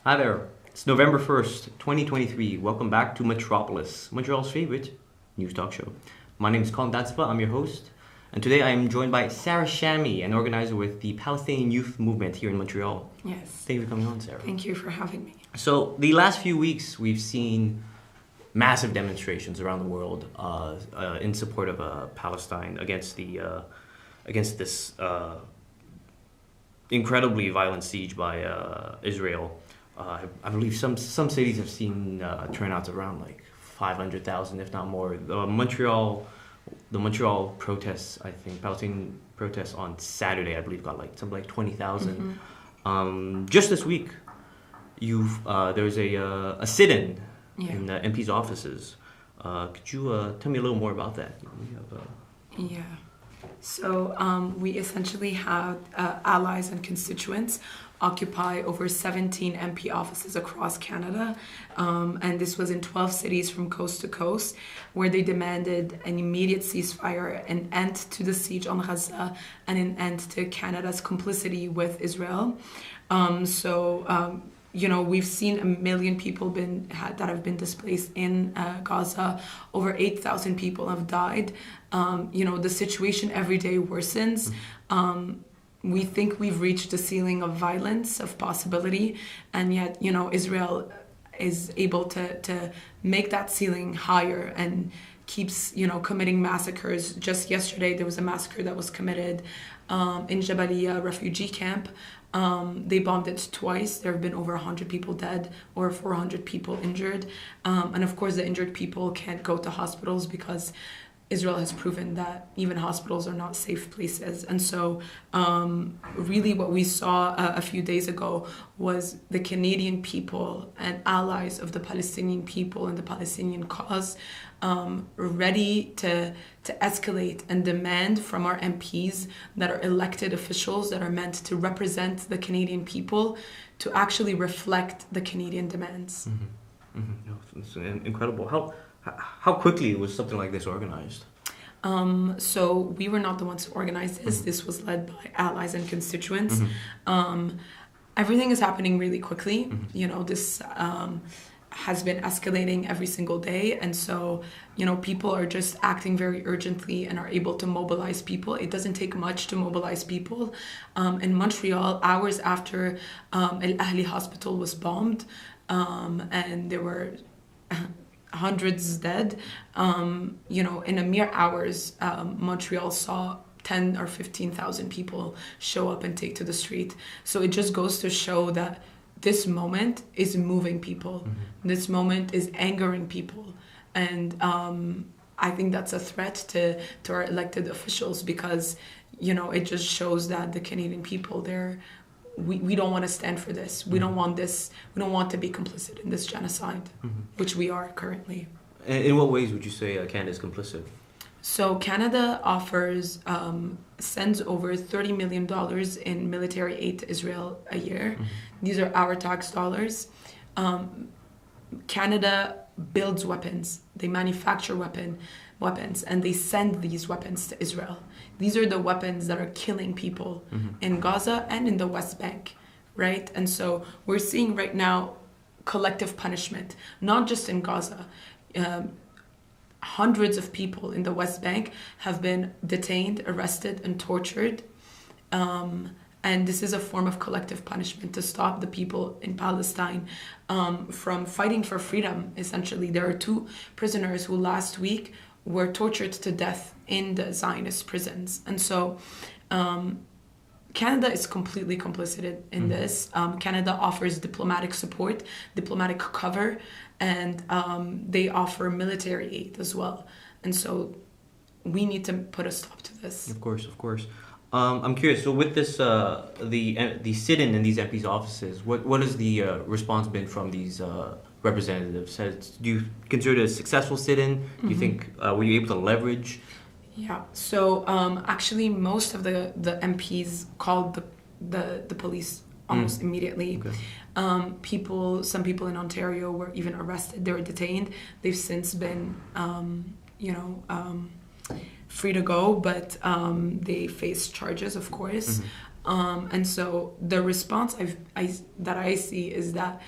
Hi there. It's November 1st, 2023. Welcome back to Metropolis, Montreal's favorite news talk show. My name is Kalden Dhatsenpa. I'm your host. And today I am joined by Sarah Shamy, an organizer with the Palestinian Youth Movement here in Montreal. Yes. Thank you for coming on, Sarah. Thank you for having me. So, the last few weeks, we've seen massive demonstrations around the world in support of Palestine against this incredibly violent siege by Israel. I believe some cities have seen turnouts around like 500,000, if not more. The Montreal protests, I think, Palestinian protests on Saturday, I believe, got like something like 20,000. Mm-hmm. Just this week, there's a sit-in in the MP's offices. Could you tell me a little more about that? Yeah. So we essentially had allies and constituents occupy over 17 MP offices across Canada, and this was in 12 cities from coast to coast, where they demanded an immediate ceasefire, an end to the siege on Gaza, and an end to Canada's complicity with Israel. We've seen 1 million people that have been displaced in Gaza. Over 8,000 people have died. The situation every day worsens. We think we've reached the ceiling of violence, of possibility, and yet, Israel is able to make that ceiling higher and keeps, committing massacres. Just yesterday, there was a massacre that was committed in Jabalia refugee camp. They bombed it twice. There have been over 100 people dead, over 400 people injured. And of course, the injured people can't go to hospitals because Israel has proven that even hospitals are not safe places. And so really what we saw a few days ago was the Canadian people and allies of the Palestinian people and the Palestinian cause ready to escalate and demand from our MPs that are elected officials that are meant to represent the Canadian people to actually reflect the Canadian demands. Mm-hmm. Mm-hmm. It's incredible. How quickly was something like this organized? So we were not the ones who organized this. Mm-hmm. This was led by allies and constituents. Mm-hmm. Everything is happening really quickly. Mm-hmm. This has been escalating every single day. And so, people are just acting very urgently and are able to mobilize people. It doesn't take much to mobilize people. In Montreal, hours after El Ahli Hospital was bombed, and there were hundreds dead, in a mere hours, Montreal saw 10 or 15,000 people show up and take to the street. So it just goes to show that this moment is moving people. Mm-hmm. This moment is angering people. And I think that's a threat to our elected officials because, it just shows that the Canadian people, we don't want to stand for this. We don't want this. We don't want to be complicit in this genocide, which we are currently. In what ways would you say Canada is complicit? So Canada sends over $30 million in military aid to Israel a year. Mm-hmm. These are our tax dollars. Canada builds weapons. They manufacture weapons, and they send these weapons to Israel. These are the weapons that are killing people in Gaza and in the West Bank, right? And so we're seeing right now collective punishment, not just in Gaza. Hundreds of people in the West Bank have been detained, arrested, and tortured. And this is a form of collective punishment to stop the people in Palestine from fighting for freedom, essentially. There are 2 prisoners who last week were tortured to death in the Zionist prisons. And so Canada is completely complicit in this. Canada offers diplomatic support, diplomatic cover, and they offer military aid as well. And so we need to put a stop to this. Of course. I'm curious. So with this, the sit-in in these MPs' offices, what has the response been from these representatives? Do you consider it a successful sit-in? Do you think were you able to leverage? Yeah. So actually, most of the MPs called the police almost immediately. Okay. Some people in Ontario were even arrested. They were detained. They've since been, free to go, but they face charges, of course. And so the response that I see is that,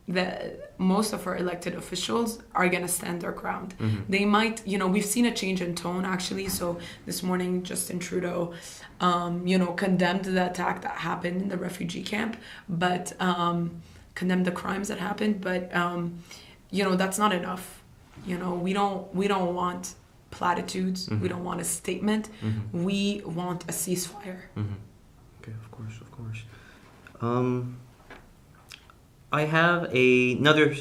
that most of our elected officials are going to stand their ground. They might, we've seen a change in tone actually. So this morning, Justin Trudeau, condemned the attack that happened in the refugee camp, but condemned the crimes that happened. But, that's not enough. We don't want platitudes. We don't want a statement. We want a ceasefire. Okay, of course. I have another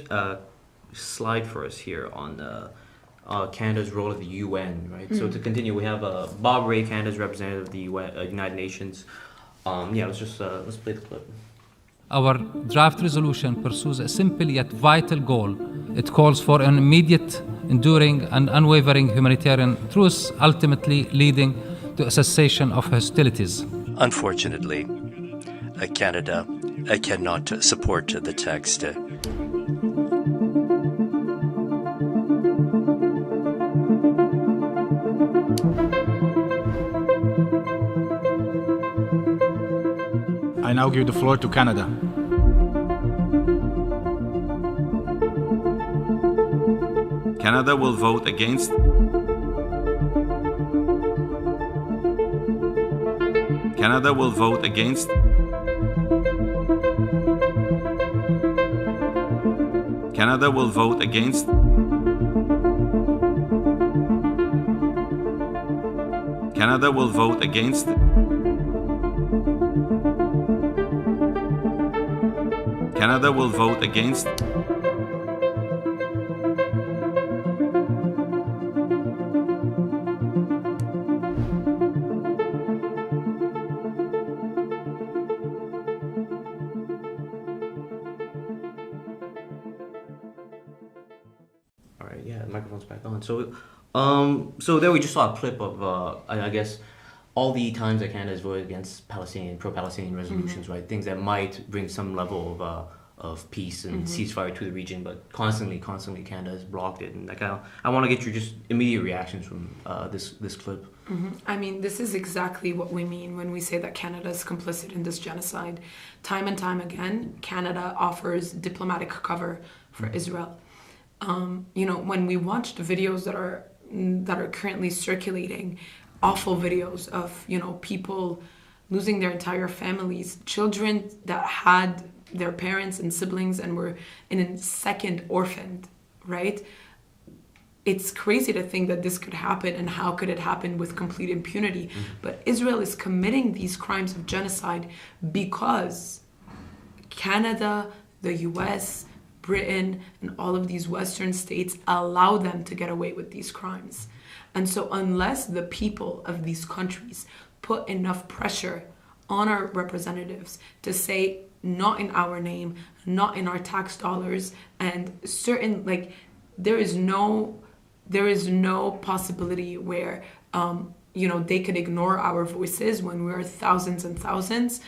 slide for us here on Canada's role at the UN, right? So to continue, we have Bob Ray, Canada's representative of the United Nations. Let's play the clip. Our draft resolution pursues a simple yet vital goal. It calls for an immediate, enduring, and unwavering humanitarian truce, ultimately leading to a cessation of hostilities. Unfortunately, Canada cannot support the text. I now give the floor to Canada. Canada will vote against. Canada will vote against. Canada will vote against. Canada will vote against. Canada will vote against. All right, yeah, the microphone's back on. So there we just saw a clip of, I guess, all the times that Canada has voted against pro-Palestinian resolutions, right? Things that might bring some level of peace and ceasefire to the region, but constantly Canada has blocked it. And I want to get your just immediate reactions from this clip. I mean, this is exactly what we mean when we say that Canada is complicit in this genocide. Time and time again, Canada offers diplomatic cover for Israel. When we watched videos that are currently circulating, awful videos of people losing their entire families, children that had their parents and siblings and were in a second orphaned, right? It's crazy to think that this could happen, and how could it happen with complete impunity? But Israel is committing these crimes of genocide because Canada, the US, Britain, and all of these Western states allow them to get away with these crimes. And so unless the people of these countries put enough pressure on our representatives to say, not in our name, not in our tax dollars, and certain, there is no possibility where, they could ignore our voices when we're thousands and thousands.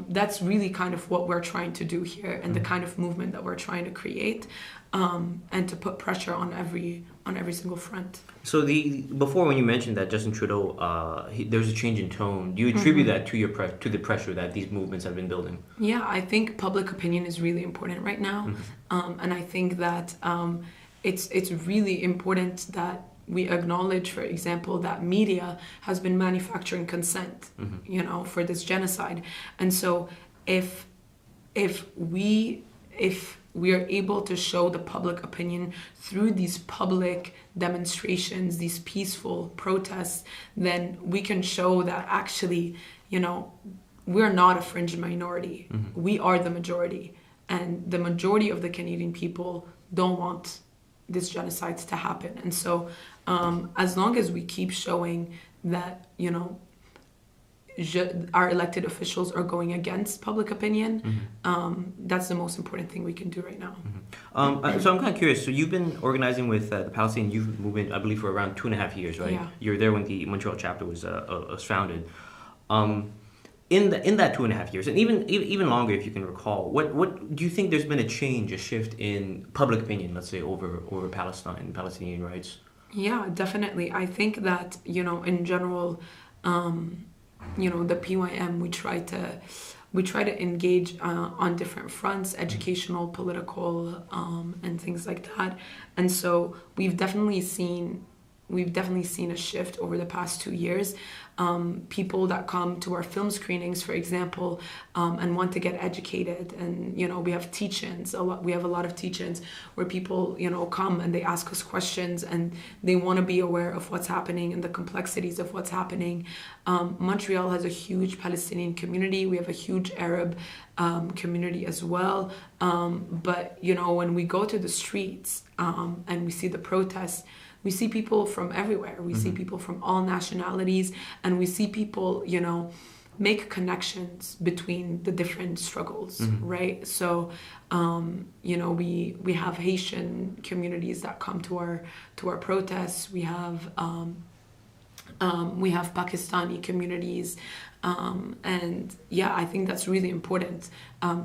That's really kind of what we're trying to do here, and the kind of movement that we're trying to create, and to put pressure on every single front. So before, when you mentioned that Justin Trudeau, there's a change in tone, do you attribute that to the pressure that these movements have been building? Yeah, I think public opinion is really important right now, and I think that it's really important that we acknowledge, for example, that media has been manufacturing consent, for this genocide. And so if we are able to show the public opinion through these public demonstrations, these peaceful protests, then we can show that actually, we're not a fringe minority. We are the majority. And the majority of the Canadian people don't want this genocide to happen. And so as long as we keep showing that, our elected officials are going against public opinion, that's the most important thing we can do right now. So I'm kind of curious. So you've been organizing with the Palestinian Youth Movement, I believe, for around 2.5 years, right? Yeah. You were there when the Montreal chapter was founded. In that 2.5 years, and even longer, if you can recall, what do you think there's been a shift in public opinion, let's say, over Palestine, Palestinian rights? Yeah, definitely. I think that, in general, the PYM, we try to engage on different fronts, educational, political, and things like that. And so we've definitely seen a shift over the past 2 years. People that come to our film screenings, for example, and want to get educated, and we have teach-ins. We have a lot of teach-ins where people come and they ask us questions and they want to be aware of what's happening and the complexities of what's happening. Montreal has a huge Palestinian community. We have a huge Arab community as well. But when we go to the streets and we see the protests, we see people from everywhere. We see people from all nationalities, and we see people, make connections between the different struggles, right? So, we have Haitian communities that come to our protests. We have Pakistani communities, and yeah, I think that's really important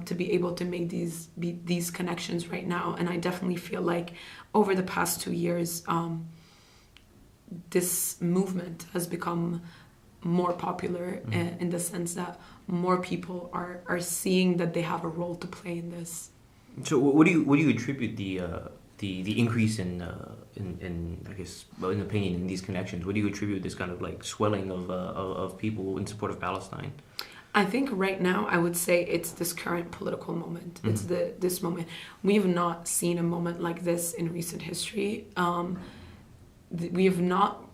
to be able to make these connections right now. And I definitely feel like over the past 2 years, this movement has become more popular in the sense that more people are seeing that they have a role to play in this. So what do you attribute the increase in I guess, in opinion, in these connections? What do you attribute this kind of like swelling of people in support of Palestine? I think right now I would say it's this current political moment. It's this moment. We've not seen a moment like this in recent history. We have not,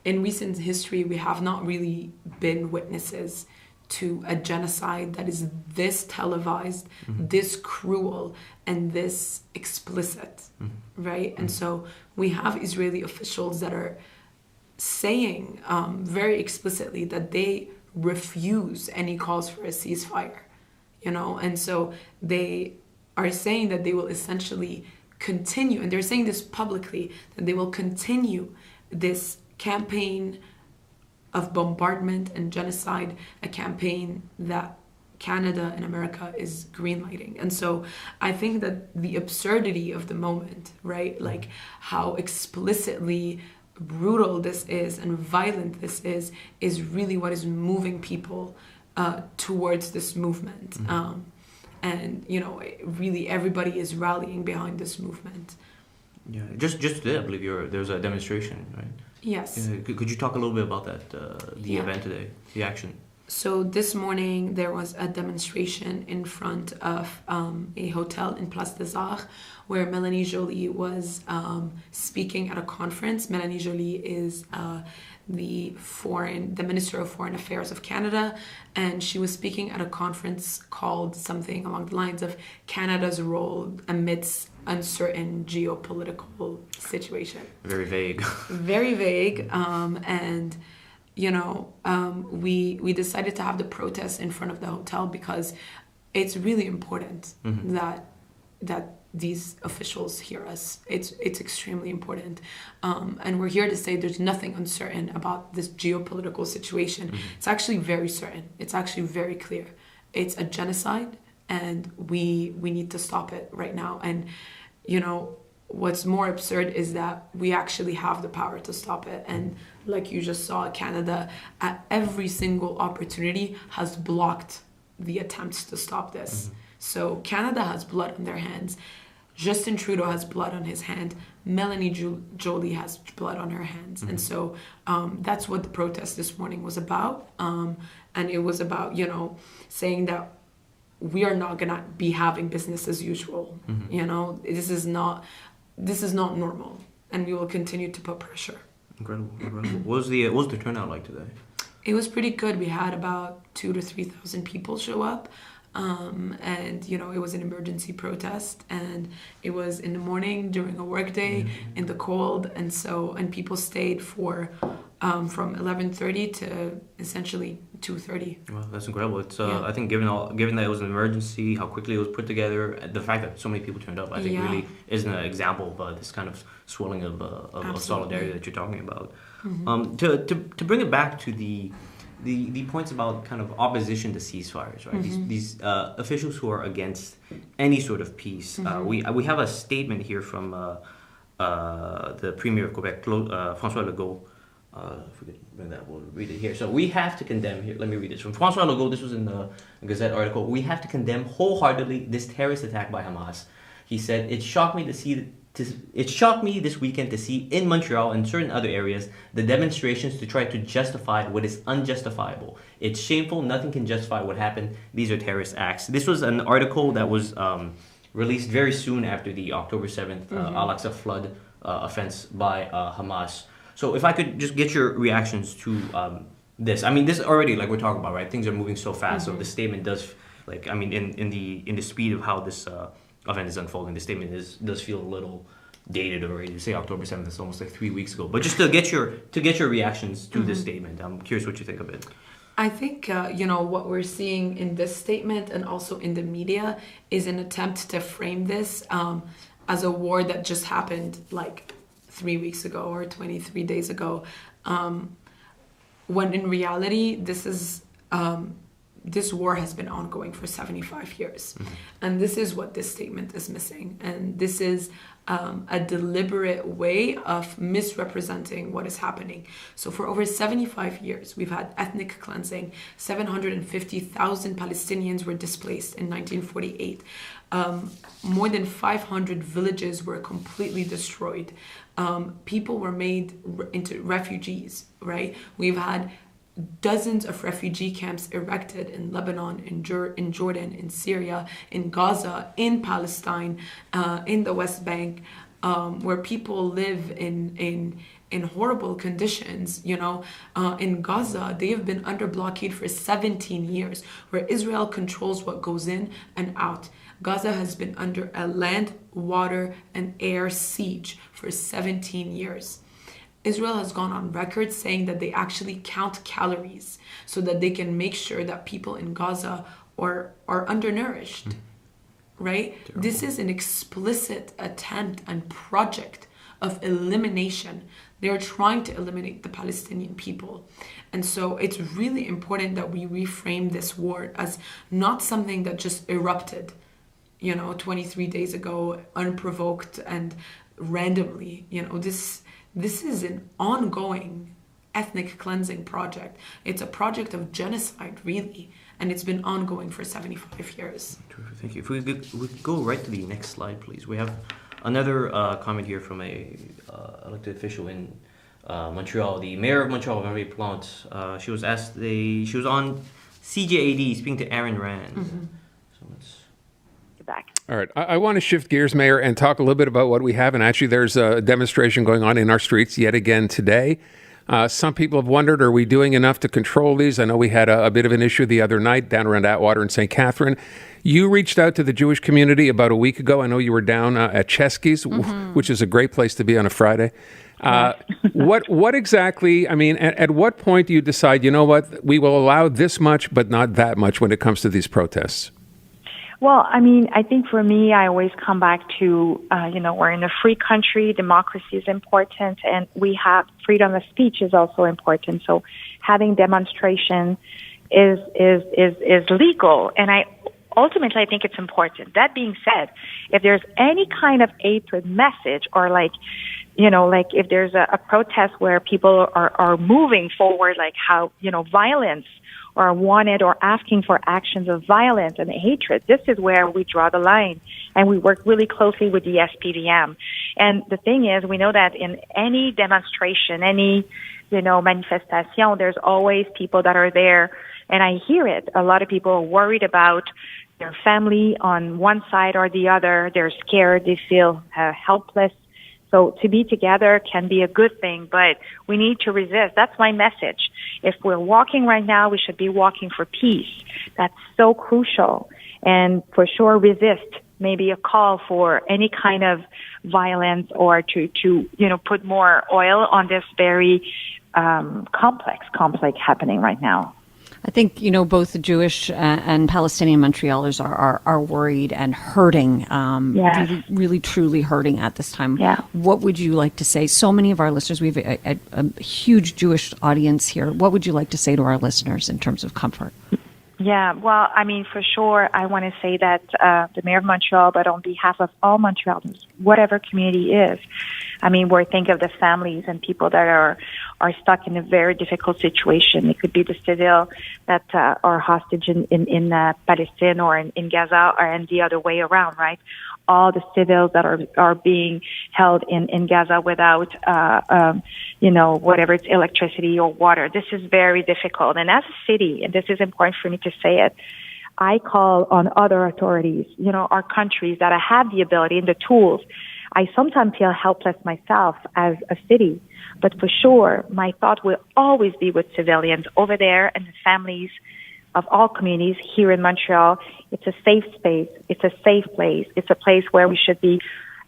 in recent history, we have not really been witnesses to a genocide that is this televised, this cruel, and this explicit, right? And so we have Israeli officials that are saying very explicitly that they refuse any calls for a ceasefire, and so they are saying that they will essentially continue, and they're saying this publicly, that they will continue this campaign of bombardment and genocide, a campaign that Canada and America is greenlighting. And so I think that the absurdity of the moment, right, like how explicitly brutal this is and violent this is really what is moving people towards this movement. And really everybody is rallying behind this movement. Yeah, just today, I believe there's a demonstration, right? Yes. Could you talk a little bit about that, the event today, the action? So this morning there was a demonstration in front of a hotel in Place des Arts where Mélanie Joly was speaking at a conference. Mélanie Joly is the Minister of Foreign Affairs of Canada, and she was speaking at a conference called something along the lines of Canada's role amidst uncertain geopolitical situation. Very vague. Very vague, and we decided to have the protest in front of the hotel because it's really important that these officials hear us. It's extremely important, and we're here to say there's nothing uncertain about this geopolitical situation. It's actually very certain. It's actually very clear. It's a genocide, and we need to stop it right now. And what's more absurd is that we actually have the power to stop it. And like you just saw, Canada at every single opportunity has blocked the attempts to stop this. So Canada has blood on their hands. Justin Trudeau has blood on his hand. Mélanie Joly has blood on her hands. And so that's what the protest this morning was about. And it was about, saying that we are not gonna be having business as usual. This is not normal, and we will continue to put pressure. Incredible. What was the turnout like today? It was pretty good. We had about 2,000 to 3,000 people show up, and it was an emergency protest, and it was in the morning during a work day in the cold, and people stayed for from 11:30 to essentially 2:30. Well, that's incredible. It's I think given that it was an emergency, how quickly it was put together, the fact that so many people turned up, I think really is an example of this kind of swelling of solidarity that you're talking about. To bring it back to the points about kind of opposition to ceasefires, right? These officials who are against any sort of peace. We have a statement here from the Premier of Quebec, François Legault. if we could bring that, we'll read it here. So we have to condemn, here, let me read this. From François Legault, this was in the Gazette article. We have to condemn wholeheartedly this terrorist attack by Hamas. He said, it shocked me this weekend to see in Montreal and certain other areas the demonstrations to try to justify what is unjustifiable. It's shameful. Nothing can justify what happened. These are terrorist acts. This was an article that was released very soon after the October 7th Al-Aqsa flood offense by Hamas. So if I could just get your reactions to this. I mean, this already, like we're talking about, right? Things are moving so fast. So the statement does, like, I mean, in the speed of how this event is unfolding, the statement does feel a little dated already. To say October 7th, it's almost like 3 weeks ago. But just to get your reactions to this statement, I'm curious what you think of it. I think, what we're seeing in this statement and also in the media is an attempt to frame this as a war that just happened like 3 weeks ago or 23 days ago, when in reality, this war has been ongoing for 75 years. And this is what this statement is missing. And this is a deliberate way of misrepresenting what is happening. So for over 75 years, we've had ethnic cleansing. 750,000 Palestinians were displaced in 1948. More than 500 villages were completely destroyed. People were made into refugees, right? We've had dozens of refugee camps erected in Lebanon, in Jordan, in Syria, in Gaza, in Palestine, in the West Bank, where people live in horrible conditions. In Gaza, they have been under blockade for 17 years, where Israel controls what goes in and out. Gaza has been under a land, water, and air siege for 17 years. Israel has gone on record saying that they actually count calories so that they can make sure that people in Gaza are undernourished, right? Terrible. This is an explicit attempt and project of elimination. They're trying to eliminate the Palestinian people. And so it's really important that we reframe this war as not something that just erupted, 23 days ago, unprovoked and randomly. This is an ongoing ethnic cleansing project. It's a project of genocide, really, and it's been ongoing for 75 years. Thank you. If we could go right to the next slide, please. We have another comment here from a elected official in Montreal. The mayor of Montreal, Marie Plante, she was on CJAD speaking to Aaron Rand. So let's... Back. All right. I want to shift gears, Mayor, and talk a little bit about what we have. And actually, there's a demonstration going on in our streets yet again today. Some people have wondered, are we doing enough to control these? I know we had a bit of an issue the other night down around Atwater and St. Catherine. You reached out to the Jewish community about a week ago. I know you were down at Chesky's, which is a great place to be on a Friday. What exactly, I mean, at what point do you decide, you know what, we will allow this much, but not that much when it comes to these protests? Well, I mean, I think for me, I always come back to, we're in a free country, democracy is important, and we have freedom of speech is also important. So having demonstration is legal, and ultimately I think it's important. That being said, if there's any kind of hatred message or like if there's a protest where people are moving forward, like how, violence or wanted or asking for actions of violence and hatred, this is where we draw the line. And we work really closely with the SPDM. And the thing is, we know that in any demonstration, any, manifestation, there's always people that are there. And I hear it. A lot of people are worried about their family on one side or the other. They're scared. They feel helpless. So to be together can be a good thing, but we need to resist. That's my message. If we're walking right now, we should be walking for peace. That's so crucial. And for sure, resist. Maybe a call for any kind of violence or to put more oil on this very complex conflict happening right now. I think, both the Jewish and Palestinian Montrealers are worried and hurting, really, truly hurting at this time. Yeah. What would you like to say? So many of our listeners, we have a huge Jewish audience here. What would you like to say to our listeners in terms of comfort? Yeah, well, I mean, for sure, I want to say that the mayor of Montreal, but on behalf of all Montrealers, whatever community is, I mean, we're thinking of the families and people that are are stuck in a very difficult situation. It could be the civil that are hostage in Palestine or in Gaza, and the other way around, right? All the civils that are being held in Gaza without, whatever it's electricity or water. This is very difficult. And as a city, and this is important for me to say it, I call on other authorities, our countries that have the ability and the tools. I sometimes feel helpless myself as a city, but for sure, my thought will always be with civilians over there and the families of all communities here in Montreal. It's a safe space. It's a safe place. It's a place where we should be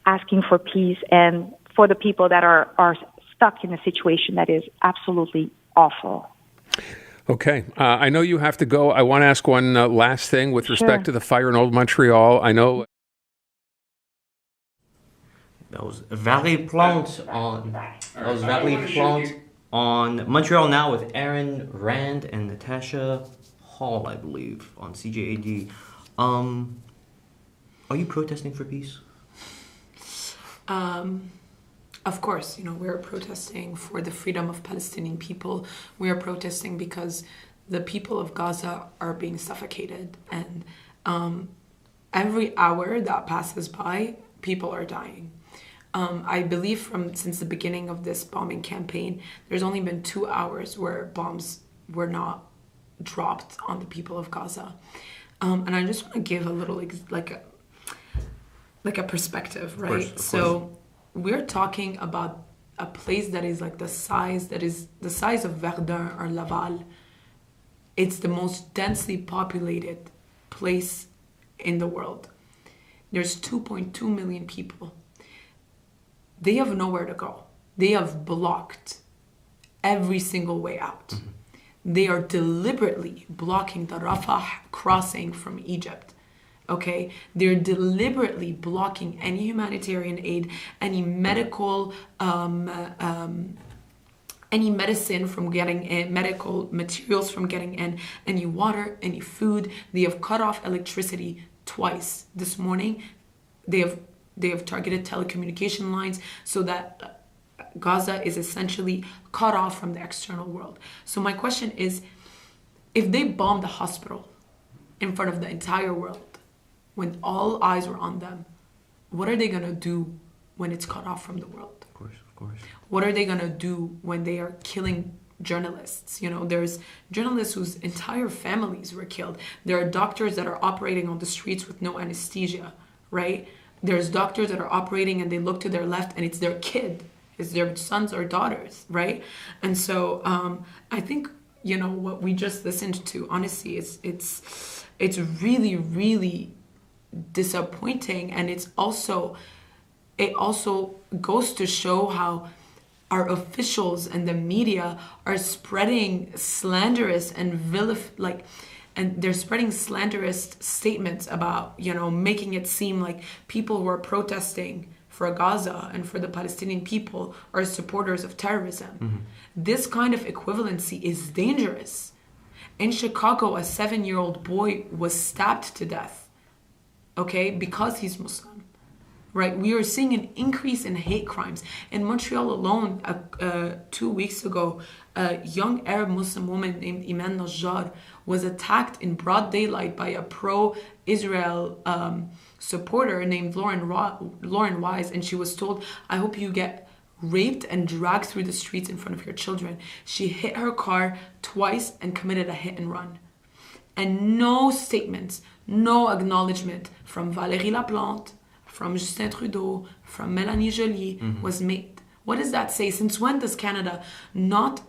asking for peace and for the people that are stuck in a situation that is absolutely awful. Okay. I know you have to go. I want to ask one last thing with respect to the fire in Old Montreal. I know that was Valley Plant on Montreal Now with Aaron Rand and Natasha Hall, I believe, on CJAD. Are you protesting for peace? Of course, we're protesting for the freedom of Palestinian people. We are protesting because the people of Gaza are being suffocated, and every hour that passes by, people are dying. I believe since the beginning of this bombing campaign, there's only been 2 hours where bombs were not dropped on the people of Gaza. And I just want to give a little like a perspective, right? Of course. So we're talking about a place that is the size of Verdun or Laval. It's the most densely populated place in the world. There's 2.2 million people. They have nowhere to go. They have blocked every single way out. Mm-hmm. They are deliberately blocking the Rafah crossing from Egypt. Okay, they're deliberately blocking any humanitarian aid, any medical, any medicine from getting in, medical materials from getting in, any water, any food. They have cut off electricity twice. This morning, they have targeted telecommunication lines so that Gaza is essentially cut off from the external world. So my question is, if they bombed the hospital in front of the entire world, when all eyes were on them, what are they going to do when it's cut off from the world? Of course. What are they going to do when they are killing journalists? There's journalists whose entire families were killed. There are doctors that are operating on the streets with no anesthesia, right? There's doctors that are operating and they look to their left and it's their kid, it's their sons or daughters, right? And so I think, what we just listened to, honestly, it's really, really disappointing, and it also goes to show how our officials and the media are spreading slanderous and and they're spreading slanderous statements about making it seem like people who are protesting for Gaza and for the Palestinian people are supporters of terrorism. Mm-hmm. This kind of equivalency is dangerous. In Chicago, a 7-year-old boy was stabbed to death, okay, because he's Muslim, right? We are seeing an increase in hate crimes. In Montreal alone, 2 weeks ago, a young Arab Muslim woman named Iman Najjar was attacked in broad daylight by a pro-Israel supporter named Lauren Wise, and she was told, "I hope you get raped and dragged through the streets in front of your children." She hit her car twice and committed a hit and run. And no statements, no acknowledgement from Valérie Laplante, from Justin Trudeau, from Mélanie Joly was made. What does that say? Since when does Canada not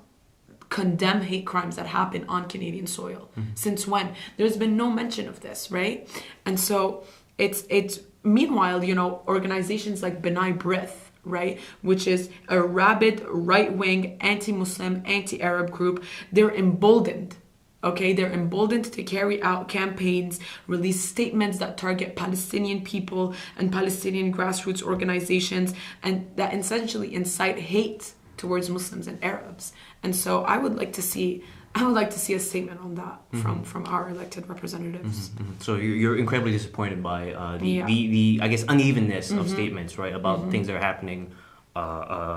condemn hate crimes that happen on Canadian soil? Since when? There's been no mention of this, right? And so it's meanwhile, organizations like B'nai B'rith, right, which is a rabid right-wing anti-Muslim, anti-Arab group, they're emboldened. Okay, they're emboldened to carry out campaigns, release statements that target Palestinian people and Palestinian grassroots organizations, and that essentially incite hate towards Muslims and Arabs. And so I would like to see a statement on that from our elected representatives. So you're incredibly disappointed by the I guess unevenness of statements, right, about things that are happening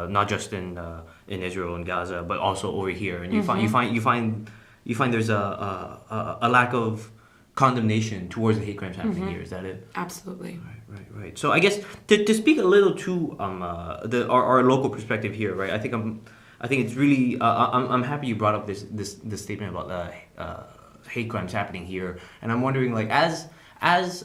not just in Israel and Gaza, but also over here. And you find there's a lack of condemnation towards the hate crimes happening here. Is that it? Absolutely. Right. So I guess to speak a little to our local perspective here, right? I think it's really I'm happy you brought up this statement about hate crimes happening here, and I'm wondering, like, as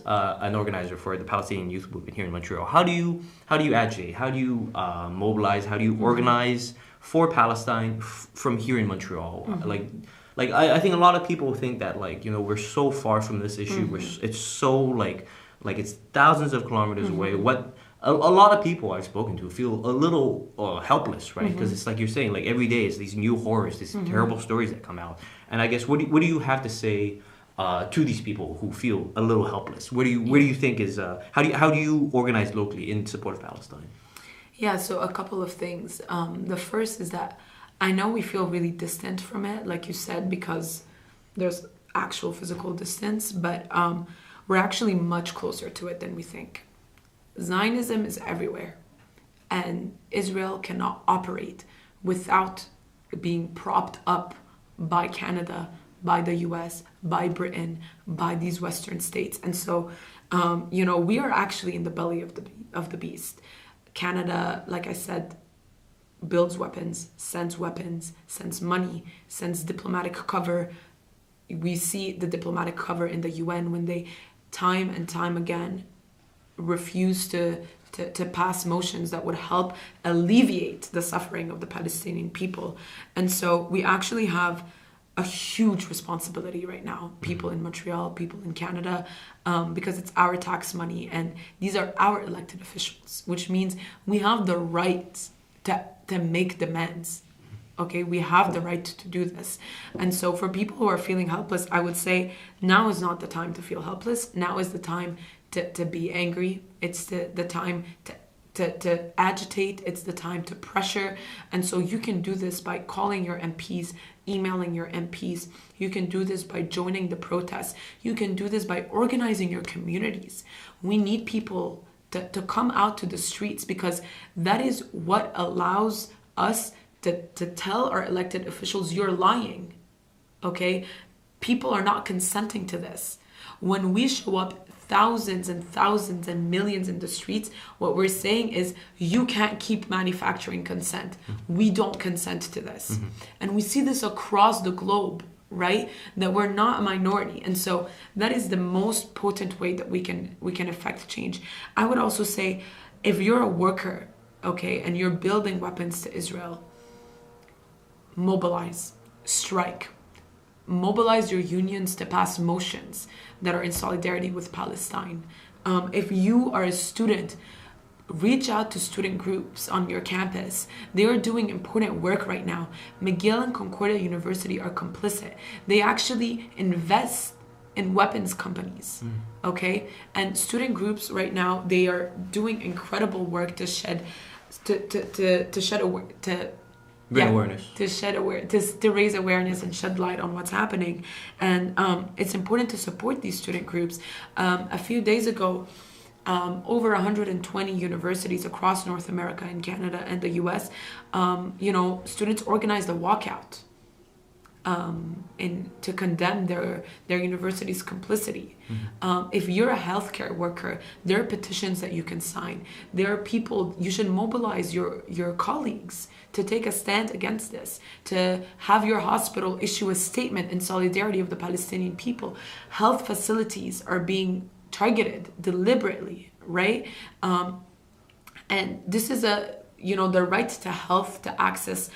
an organizer for the Palestinian Youth Movement here in Montreal, how do you agitate? How do you mobilize? How do you organize for Palestine from here in Montreal? Like I think a lot of people think that, like, you know, we're so far from this issue. It's so like it's thousands of kilometers away. What a lot of people I've spoken to feel a little helpless, right? Because it's like you're saying, like, every day it's these new horrors, these terrible stories that come out. And I guess what do you have to say to these people who feel a little helpless? Where do you think is how do you organize locally in support of Palestine? Yeah, so a couple of things. The first is that I know we feel really distant from it, like you said, because there's actual physical distance, but we're actually much closer to it than we think. Zionism is everywhere, and Israel cannot operate without being propped up by Canada, by the US, by Britain, by these Western states. And so, we are actually in the belly of the beast. Canada, like I said, builds weapons, sends money, sends diplomatic cover. We see the diplomatic cover in the UN when they time and time again refuse to pass motions that would help alleviate the suffering of the Palestinian people. And so we actually have a huge responsibility right now, people in Montreal, people in Canada, because it's our tax money and these are our elected officials, which means we have the right to make demands. Okay, we have the right to do this. And so for people who are feeling helpless, I would say now is not the time to feel helpless. Now is the time to be angry. It's the time to agitate. It's the time to pressure. And so you can do this by calling your MPs, emailing your MPs. You can do this by joining the protests. You can do this by organizing your communities. We need people to come out to the streets, because that is what allows us to tell our elected officials, you're lying, okay? People are not consenting to this. When we show up thousands and thousands and millions in the streets, what we're saying is, you can't keep manufacturing consent. We don't consent to this. And we see this across the globe, right? That we're not a minority. And so that is the most potent way that we can affect change. I would also say, if you're a worker, okay, and you're building weapons to Israel, mobilize, strike, mobilize your unions to pass motions that are in solidarity with Palestine. If you are a student, reach out to student groups on your campus. They are doing important work right now. McGill and Concordia University are complicit. They actually invest in weapons companies, okay? And student groups right now, they are doing incredible work to raise awareness and shed light on what's happening. And it's important to support these student groups. A few days ago, over 120 universities across North America and Canada and the US, students organized a walkout to condemn their university's complicity. If you're a healthcare worker, there are petitions that you can sign. There are people, you should mobilize your colleagues to take a stand against this, to have your hospital issue a statement in solidarity of the Palestinian people. Health facilities are being targeted deliberately, right? And this is the right to health, to access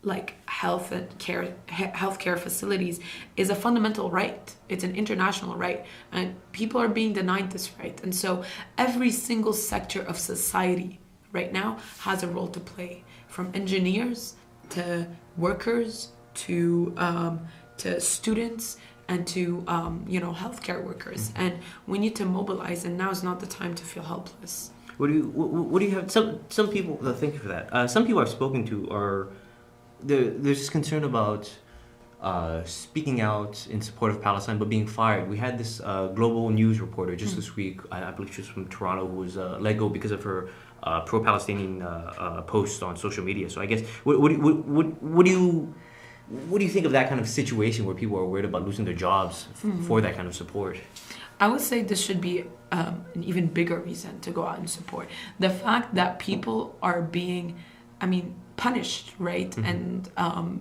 like healthcare facilities is a fundamental right. It's an international right, and people are being denied this right. And so every single sector of society right now has a role to play, from engineers to workers to students and to healthcare workers. And we need to mobilize, and now is not the time to feel helpless. What do you have? Some people, thank you for that. Some people I've spoken to are there's this concern about speaking out in support of Palestine but being fired. We had this global news reporter just this week, I believe she was from Toronto, who was let go because of her pro-Palestinian posts on social media. So I guess what do you think of that kind of situation where people are worried about losing their jobs for that kind of support? I would say this should be an even bigger reason to go out and support. The fact that people are being, punished, right? And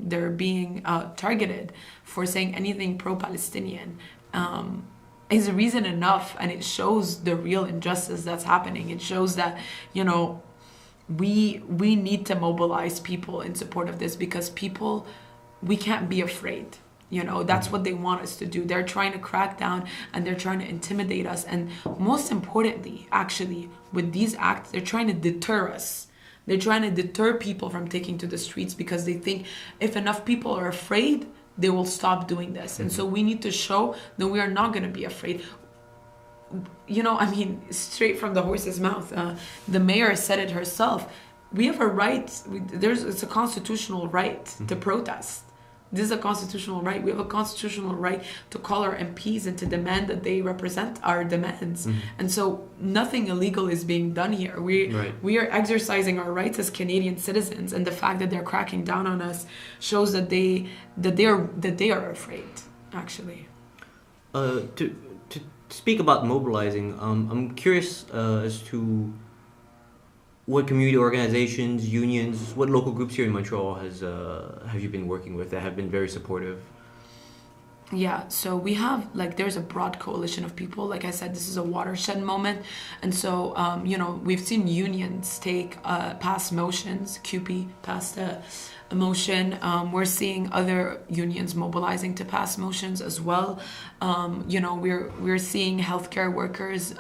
they're being targeted for saying anything pro-Palestinian is reason enough, and it shows the real injustice that's happening. It shows that, we need to mobilize people in support of this, because we can't be afraid. That's what they want us to do. They're trying to crack down and they're trying to intimidate us. And most importantly, actually, with these acts, they're trying to deter us. They're trying to deter people from taking to the streets, because they think if enough people are afraid, they will stop doing this. And so we need to show that we are not going to be afraid. Straight from the horse's mouth. The mayor said it herself. We have a right. It's a constitutional right to protest. This is a constitutional right. We have a constitutional right to call our MPs and to demand that they represent our demands. And so nothing illegal is being done here. We are exercising our rights as Canadian citizens, and the fact that they're cracking down on us shows that they are afraid, actually. To speak about mobilizing, I'm curious as to what community organizations, unions, what local groups here in Montreal have you been working with that have been very supportive? Yeah, so we have, there's a broad coalition of people. Like I said, this is a watershed moment. And so, we've seen unions pass motions. CUPE passed a motion. We're seeing other unions mobilizing to pass motions as well. We're seeing healthcare workers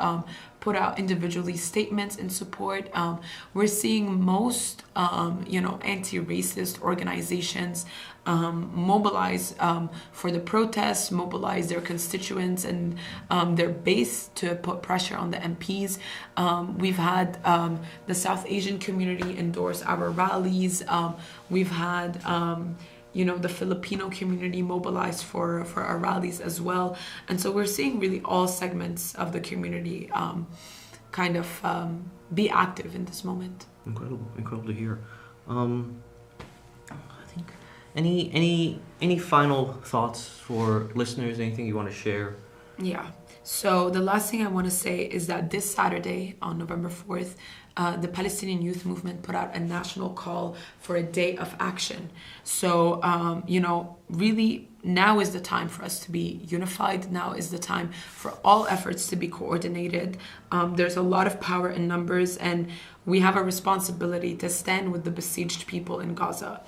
put out individually statements in support. We're seeing most, anti-racist organizations mobilize for the protests, mobilize their constituents and their base to put pressure on the MPs. We've had the South Asian community endorse our rallies. We've had the Filipino community mobilized for our rallies as well. And so we're seeing really all segments of the community be active in this moment. Incredible to hear. I think any final thoughts for listeners? Anything you want to share? Yeah. So the last thing I want to say is that this Saturday on November 4th, the Palestinian Youth Movement put out a national call for a day of action. So, really now is the time for us to be unified. Now is the time for all efforts to be coordinated. There's a lot of power in numbers, and we have a responsibility to stand with the besieged people in Gaza.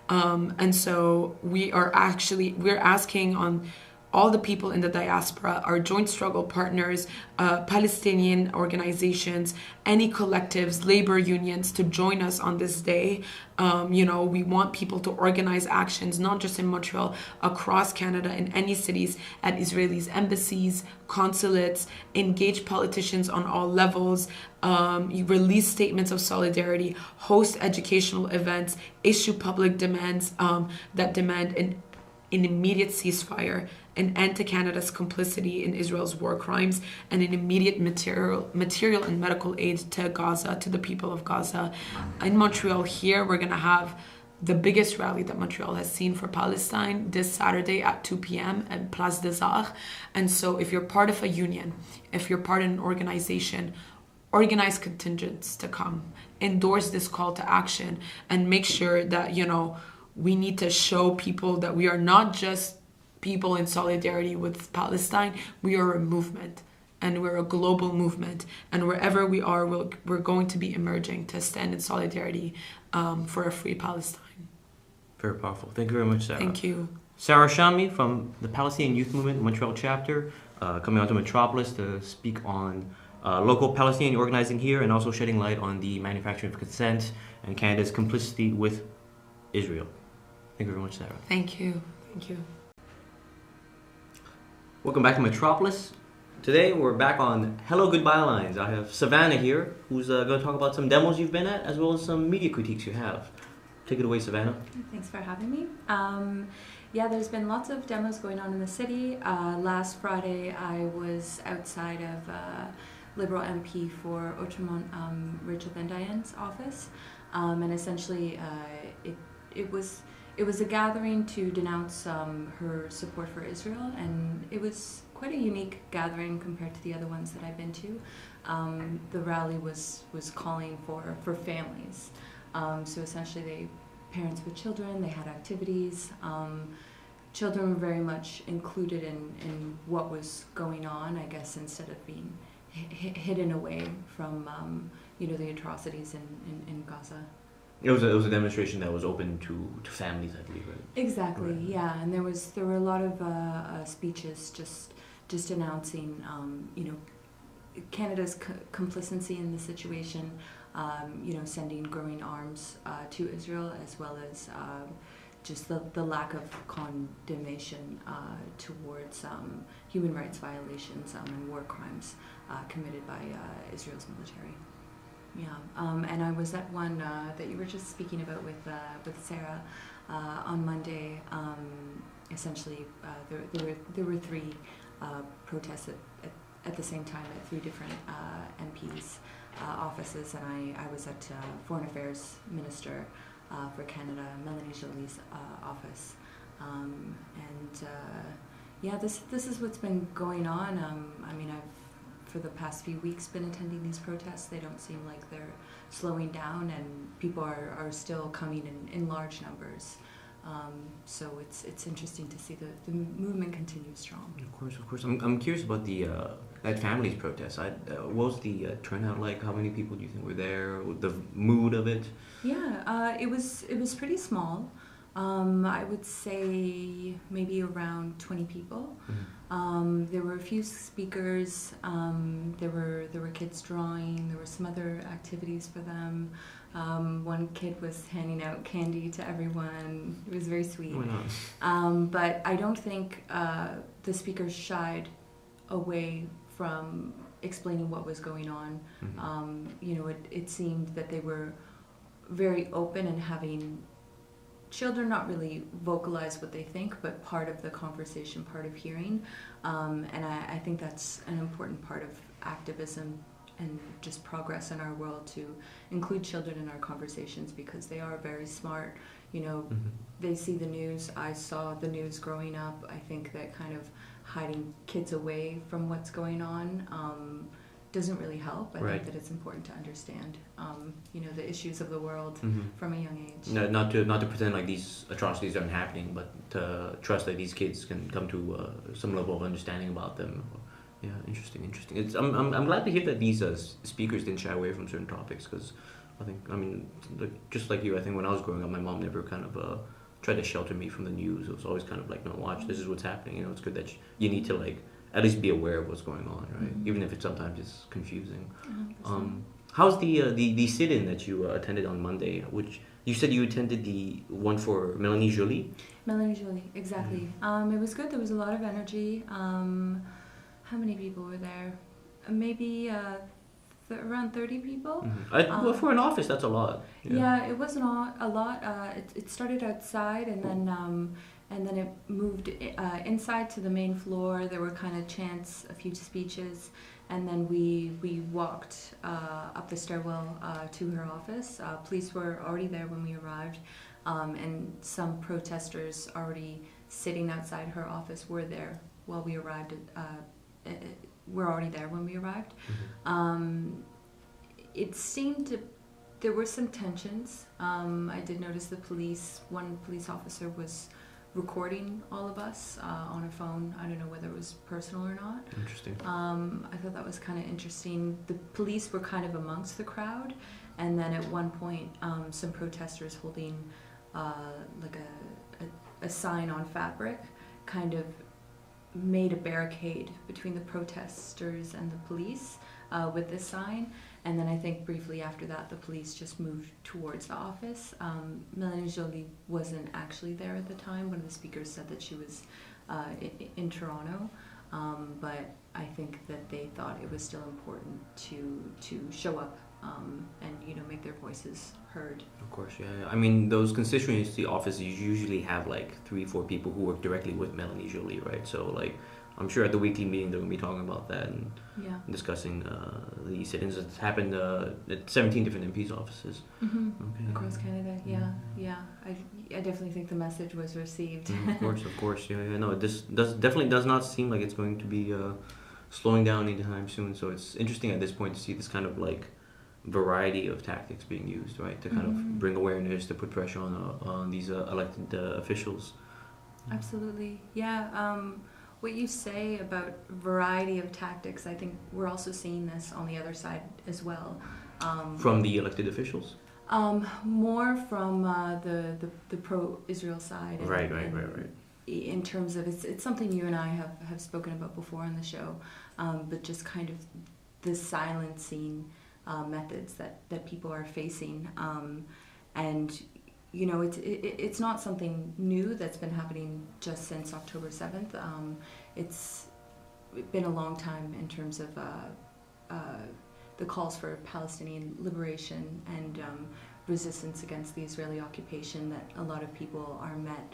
And so we're asking on all the people in the diaspora, our joint struggle partners, Palestinian organizations, any collectives, labor unions to join us on this day. We want people to organize actions, not just in Montreal, across Canada, in any cities, at Israelis' embassies, consulates, engage politicians on all levels, release statements of solidarity, host educational events, issue public demands that demand an immediate ceasefire, an end to Canada's complicity in Israel's war crimes, and an immediate material and medical aid to Gaza, to the people of Gaza. In Montreal here, we're going to have the biggest rally that Montreal has seen for Palestine this Saturday at 2 p.m. at Place des Arts. And so if you're part of a union, if you're part of an organization, organize contingents to come, endorse this call to action, and make sure that, we need to show people that we are not just people in solidarity with Palestine. We are a movement, and we're a global movement. And wherever we are, we're going to be emerging to stand in solidarity for a free Palestine. Very powerful. Thank you very much, Sarah. Thank you. Sarah Shamy from the Palestinian Youth Movement Montreal chapter, coming on to Metropolis to speak on local Palestinian organizing here, and also shedding light on the manufacturing of consent and Canada's complicity with Israel. Thank you very much, Sarah. Thank you. Thank you. Welcome back to Metropolis. Today we're back on Hello Goodbye Lines. I have Savanna here, who's going to talk about some demos you've been at, as well as some media critiques you have. Take it away, Savanna. Thanks for having me. There's been lots of demos going on in the city. Last Friday I was outside of Liberal MP for Outremont, Rachel Van Dijen's office, and essentially it was a gathering to denounce her support for Israel, and it was quite a unique gathering compared to the other ones that I've been to. The rally was calling for families, so essentially parents with children, they had activities. Children were very much included in what was going on, I guess, instead of being hidden away from the atrocities in Gaza. It was a demonstration that was open to families, I believe, right? Exactly, right. Yeah, and there were a lot of speeches just announcing Canada's complicity in the situation, sending growing arms to Israel, as well as just the lack of condemnation towards human rights violations and war crimes committed by Israel's military. Yeah, and I was at one that you were just speaking about with Sarah on Monday. Essentially, there were three protests at the same time at three different MPs' offices, and I was at Foreign Affairs Minister for Canada, Melanie Joly's office, this is what's been going on. I've for the past few weeks been attending these protests. They don't seem like they're slowing down, and people are still coming in large numbers. So it's interesting to see the movement continue strong. Of course. I'm curious about that family's protest. What was the turnout like? How many people do you think were there? The mood of it? Yeah, it was pretty small. I would say maybe around 20 people. Mm-hmm. There were a few speakers. There were kids drawing. There were some other activities for them. One kid was handing out candy to everyone. It was very sweet. Why not? But I don't think the speakers shied away from explaining what was going on. Mm-hmm. It seemed that they were very open and having children not really vocalize what they think, but part of the conversation, part of hearing. And I think that's an important part of activism and just progress in our world, to include children in our conversations, because they are very smart. Mm-hmm. They see the news. I saw the news growing up. I think that kind of hiding kids away from what's going on doesn't really help. I think that it's important to understand, the issues of the world mm-hmm. from a young age. No, not to pretend like these atrocities aren't happening, but to trust that these kids can come to some level of understanding about them. Yeah, interesting. I'm glad to hear that these speakers didn't shy away from certain topics, because just like you, I think when I was growing up, my mom never kind of tried to shelter me from the news. It was always kind of like, no, watch, this is what's happening. It's good that you need to at least be aware of what's going on, right? Mm-hmm. Even if it sometimes is confusing. How's the sit-in that you attended on Monday, which you said you attended the one for Melanie Joly? Melanie Joly, exactly. Mm-hmm. It was good. There was a lot of energy. How many people were there? Maybe around 30 people. Mm-hmm. Well, for an office, that's a lot. Yeah, it wasn't a lot. It started outside, and then it moved inside to the main floor. There were kind of chants, a few speeches, and then we walked up the stairwell to her office. Police were already there when we arrived, and some protesters already sitting outside her office were there while we arrived. Were already there when we arrived. Mm-hmm. It seemed there were some tensions. I did notice one police officer was recording all of us on her phone. I don't know whether it was personal or not. Interesting. I thought that was kind of interesting. The police were kind of amongst the crowd, and then at one point some protesters holding a sign on fabric kind of made a barricade between the protesters and the police with this sign, and then I think briefly after that the police just moved towards the office. Melanie Joly wasn't actually there at the time. One of the speakers said that she was in Toronto, but I think that they thought it was still important to show up and make their voices heard. Of course, yeah. Those constituency offices usually have 3-4 people who work directly with Melanie Joly, right? So I'm sure at the weekly meeting they're going to be talking about that and Yeah. discussing the sit-ins. It's happened at 17 different MPs' offices. Okay. Across Canada, yeah. I definitely think the message was received. Of course. Yeah. No, this definitely does not seem like it's going to be slowing down anytime soon. So it's interesting at this point to see this kind of like variety of tactics being used, right, to kind of bring awareness, to put pressure on these elected officials. Absolutely, yeah. What you say about variety of tactics, I think we're also seeing this on the other side as well. From the elected officials? More from the pro-Israel side. Right. In terms of, it's something you and I have spoken about before on the show, but just kind of the silencing methods that people are facing. And, you know, it's not something new that's been happening just since October 7th. It's been a long time in terms of the calls for Palestinian liberation and resistance against the Israeli occupation that a lot of people are met,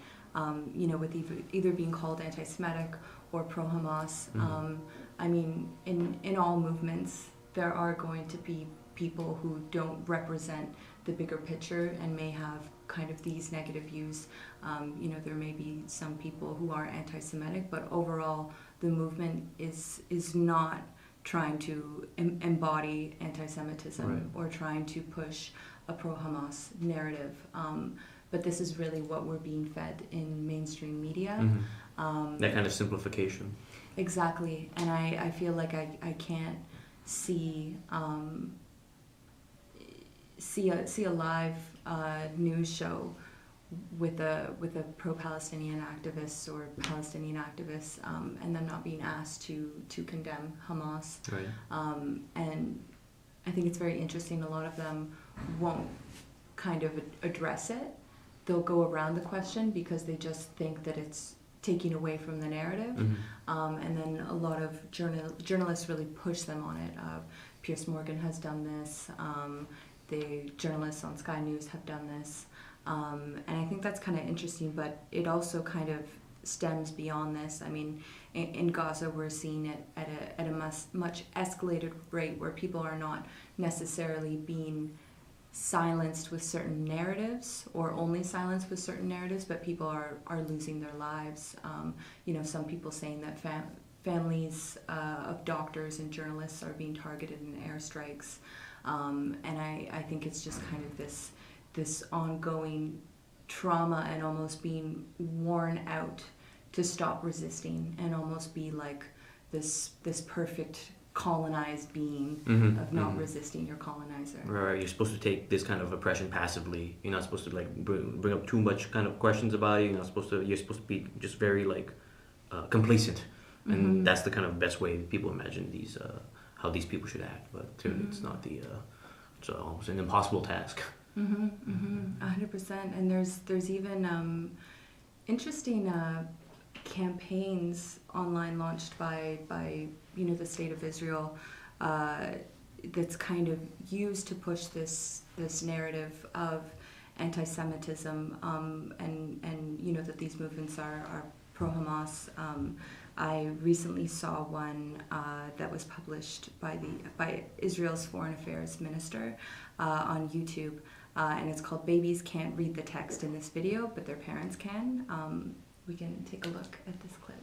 you know, with either being called anti-Semitic or pro-Hamas. I mean, in all movements, there are going to be people who don't represent the bigger picture and may have kind of these negative views. You know, there may be some people who are anti-Semitic, but overall the movement is not trying to embody anti-Semitism or trying to push a pro-Hamas narrative. But this is really what we're being fed in mainstream media. That kind of simplification. Exactly, and I feel like I can't see a live news show with a pro-Palestinian activist or Palestinian activists and them not being asked to condemn Hamas. Right. And I think it's very interesting. A lot of them won't kind of address it. They'll go around the question because they just think that it's taking away from the narrative. And then a lot of journalists really push them on it. Piers Morgan has done this. The journalists on Sky News have done this. And I think that's kind of interesting, but it also kind of stems beyond this. I mean, in Gaza, we're seeing it at a much escalated rate where people are not necessarily being silenced with certain narratives or only silenced with certain narratives, but people are losing their lives. You know, some people saying that families of doctors and journalists are being targeted in airstrikes. And I think it's just kind of this ongoing trauma and almost being worn out to stop resisting and almost be like this perfect colonized being of not resisting your colonizer. Right, you're supposed to take this kind of oppression passively. You're not supposed to like bring up too much kind of questions about it. You're supposed to be just very like complacent, and that's the kind of best way people imagine these how these people should act. But it's not it's almost an impossible task. 100%. And there's even interesting campaigns online launched by you know, the state of Israel that's kind of used to push this narrative of anti-Semitism and you know, that these movements are pro-Hamas. I recently saw one that was published by Israel's Foreign Affairs Minister on YouTube, and it's called "Babies Can't Read the Text in This Video, but Their Parents Can." We can take a look at this clip.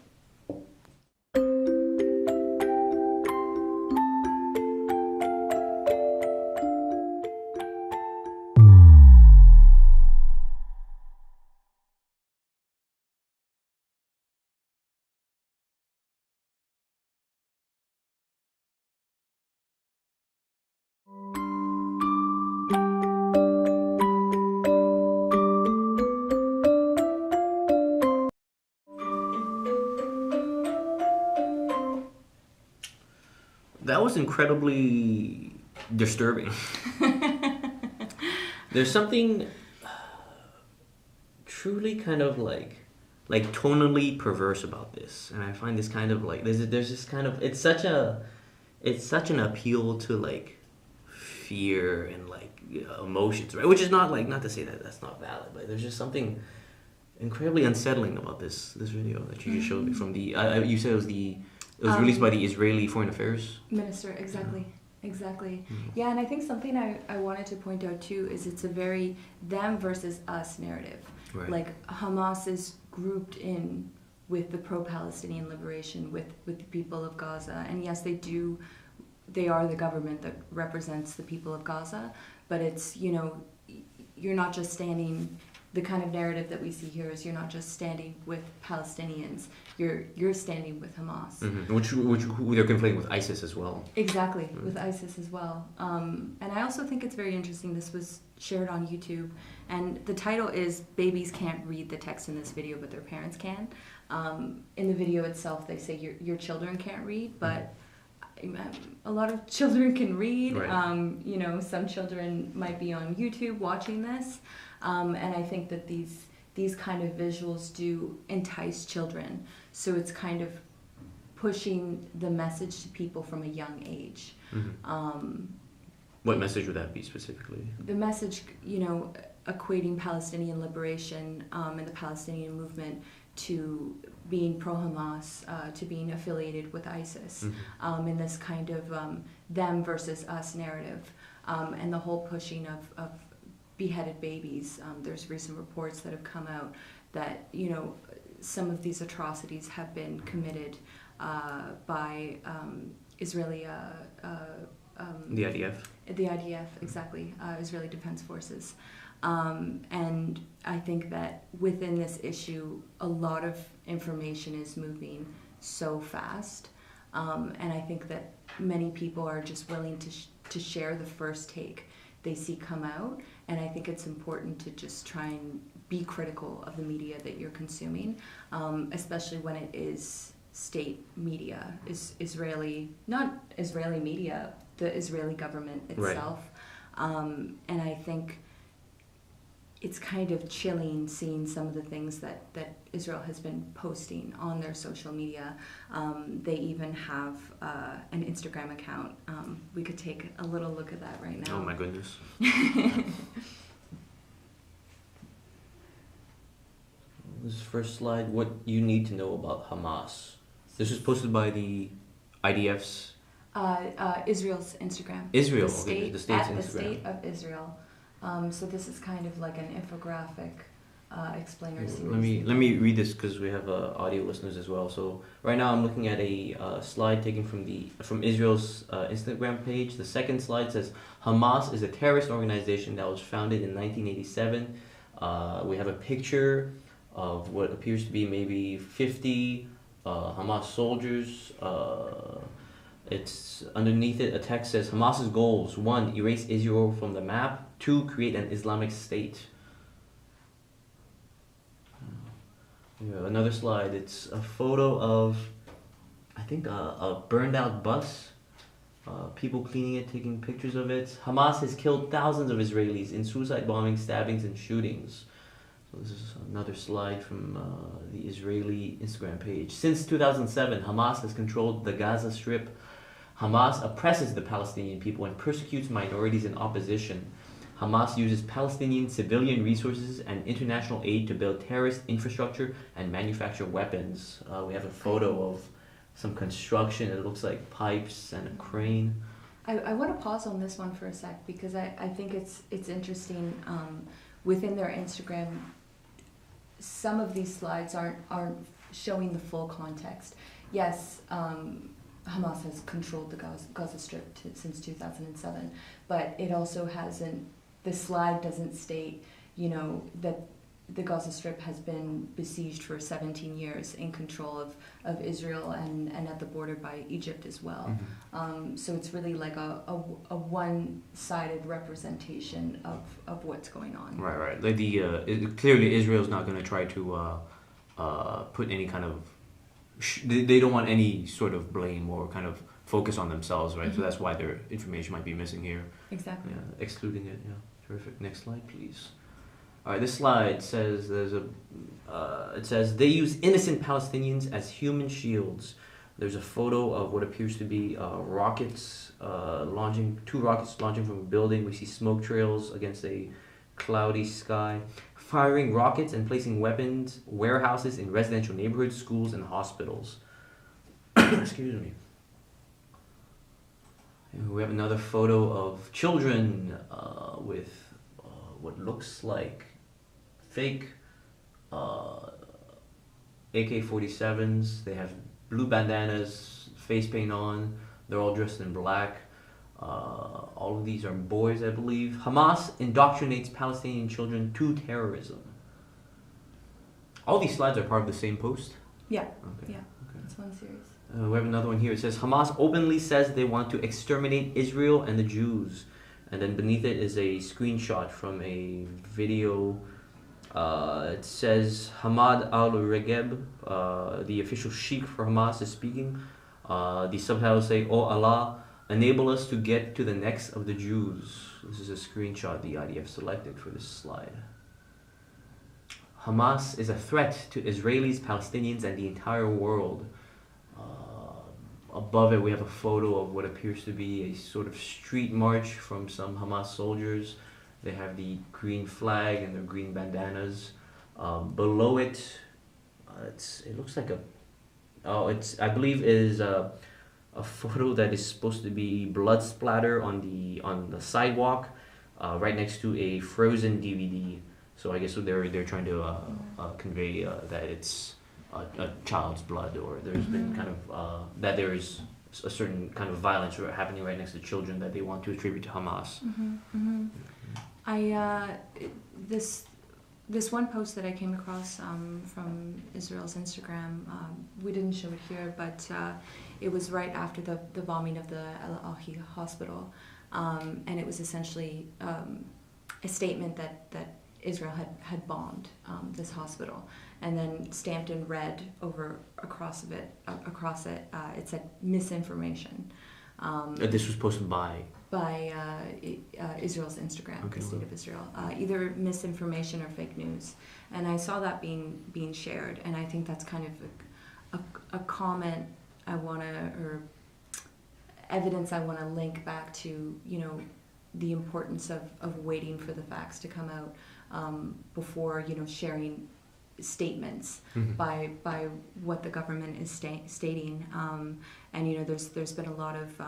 That was incredibly disturbing. There's something truly kind of like tonally perverse about this, and I find this kind of like there's this kind of it's such an appeal to like fear and like emotions, right? Which is not to say that that's not valid, but there's just something incredibly unsettling about this video that you just showed me from the. You said it was released by the Israeli Foreign Affairs Minister. Exactly. Yeah, and I think something I wanted to point out too is it's a very them versus us narrative. Right. Like Hamas is grouped in with the pro-Palestinian liberation, with the people of Gaza, and yes, they are the government that represents the people of Gaza, but it's, you're not just standing, the kind of narrative that we see here is you're not just standing with Palestinians, you're standing with Hamas. Mm-hmm. Which they're conflating with ISIS as well. Exactly, with ISIS as well. And I also think it's very interesting, this was shared on YouTube, and the title is "Babies Can't Read the Text in This Video, but Their Parents Can." In the video itself, they say your children can't read, but a lot of children can read. Right. Some children might be on YouTube watching this, and I think that these kind of visuals do entice children. So it's kind of pushing the message to people from a young age. Mm-hmm. What message would that be specifically? The message, equating Palestinian liberation and the Palestinian movement to being pro-Hamas, to being affiliated with ISIS, in this kind of them versus us narrative, and the whole pushing of beheaded babies. There's recent reports that have come out that, some of these atrocities have been committed by Israeli... the IDF? The IDF, exactly, Israeli Defense Forces. And I think that within this issue, a lot of information is moving so fast. And I think that many people are just willing to share the first take they see come out. And I think it's important to just try and be critical of the media that you're consuming, especially when it is state media, not Israeli media, the Israeli government itself. Right. And I think it's kind of chilling seeing some of the things that Israel has been posting on their social media. They even have an Instagram account. We could take a little look at that right now. Oh my goodness. This is first slide, what you need to know about Hamas. This was posted by the IDF's... Israel's Instagram. Israel, the state's Instagram. The state of Israel. So this is kind of like an infographic explainer series. Let me read this because we have audio listeners as well. So right now I'm looking at a slide taken from Israel's Instagram page. The second slide says Hamas is a terrorist organization that was founded in 1987. We have a picture of what appears to be maybe 50 Hamas soldiers. It's underneath it, a text says Hamas's goals: 1, erase Israel from the map; 2, create an Islamic state. Yeah, another slide, it's a photo of, I think, a burned out bus. People cleaning it, taking pictures of it. Hamas has killed thousands of Israelis in suicide bombings, stabbings, and shootings. So this is another slide from the Israeli Instagram page. Since 2007, Hamas has controlled the Gaza Strip. Hamas oppresses the Palestinian people and persecutes minorities in opposition. Hamas uses Palestinian civilian resources and international aid to build terrorist infrastructure and manufacture weapons. We have a photo of some construction. It looks like pipes and a crane. I want to pause on this one for a sec because I think it's interesting. Within their Instagram, some of these slides aren't showing the full context. Yes, Hamas has controlled the Gaza Strip since 2007, but it also hasn't, the slide doesn't state, that the Gaza Strip has been besieged for 17 years in control of Israel and at the border by Egypt as well. Mm-hmm. So it's really like a one-sided representation of what's going on. Right. Like clearly Israel's not going to try to put any kind of... They don't want any sort of blame or kind of focus on themselves, right? Mm-hmm. So that's why their information might be missing here. Exactly. Yeah, excluding it. Yeah, terrific. Next slide, please. All right, this slide says it says they use innocent Palestinians as human shields. There's a photo of what appears to be rockets launching, 2 rockets launching from a building. We see smoke trails against a cloudy sky. firing rockets and placing weapons, warehouses in residential neighborhoods, schools, and hospitals. Excuse me. And we have another photo of children with what looks like fake AK-47s. They have blue bandanas, face paint on. They're all dressed in black. All of these are boys, I believe. Hamas indoctrinates Palestinian children to terrorism. All these slides are part of the same post? Yeah. Okay. Yeah. Okay. It's one series. We have another one here. It says, Hamas openly says they want to exterminate Israel and the Jews. And then beneath it is a screenshot from a video. It says, Hamad al-Regeb, the official sheikh for Hamas, is speaking. The subtitles say, "Oh Allah, enable us to get to the necks of the Jews." This is a screenshot the IDF selected for this slide. Hamas is a threat to Israelis, Palestinians, and the entire world. Above it, we have a photo of what appears to be a sort of street march from some Hamas soldiers. They have the green flag and their green bandanas. Below it, it looks like I believe it is a photo that is supposed to be blood splatter on the sidewalk, right next to a frozen DVD. So I guess they're trying to convey that it's a child's blood, or there's been kind of that there is a certain kind of violence happening right next to children that they want to attribute to Hamas. This one post that I came across from Israel's Instagram, we didn't show it here, but it was right after the bombing of the Al-Ahi hospital, and it was essentially a statement that Israel had bombed this hospital, and then stamped in red across it, it said misinformation. This was posted by Israel's Instagram, the State of Israel, either misinformation or fake news, and I saw that being shared, and I think that's kind of a comment or evidence I want to link back to, the importance of waiting for the facts to come out before sharing statements by what the government is stating, and there's been a lot of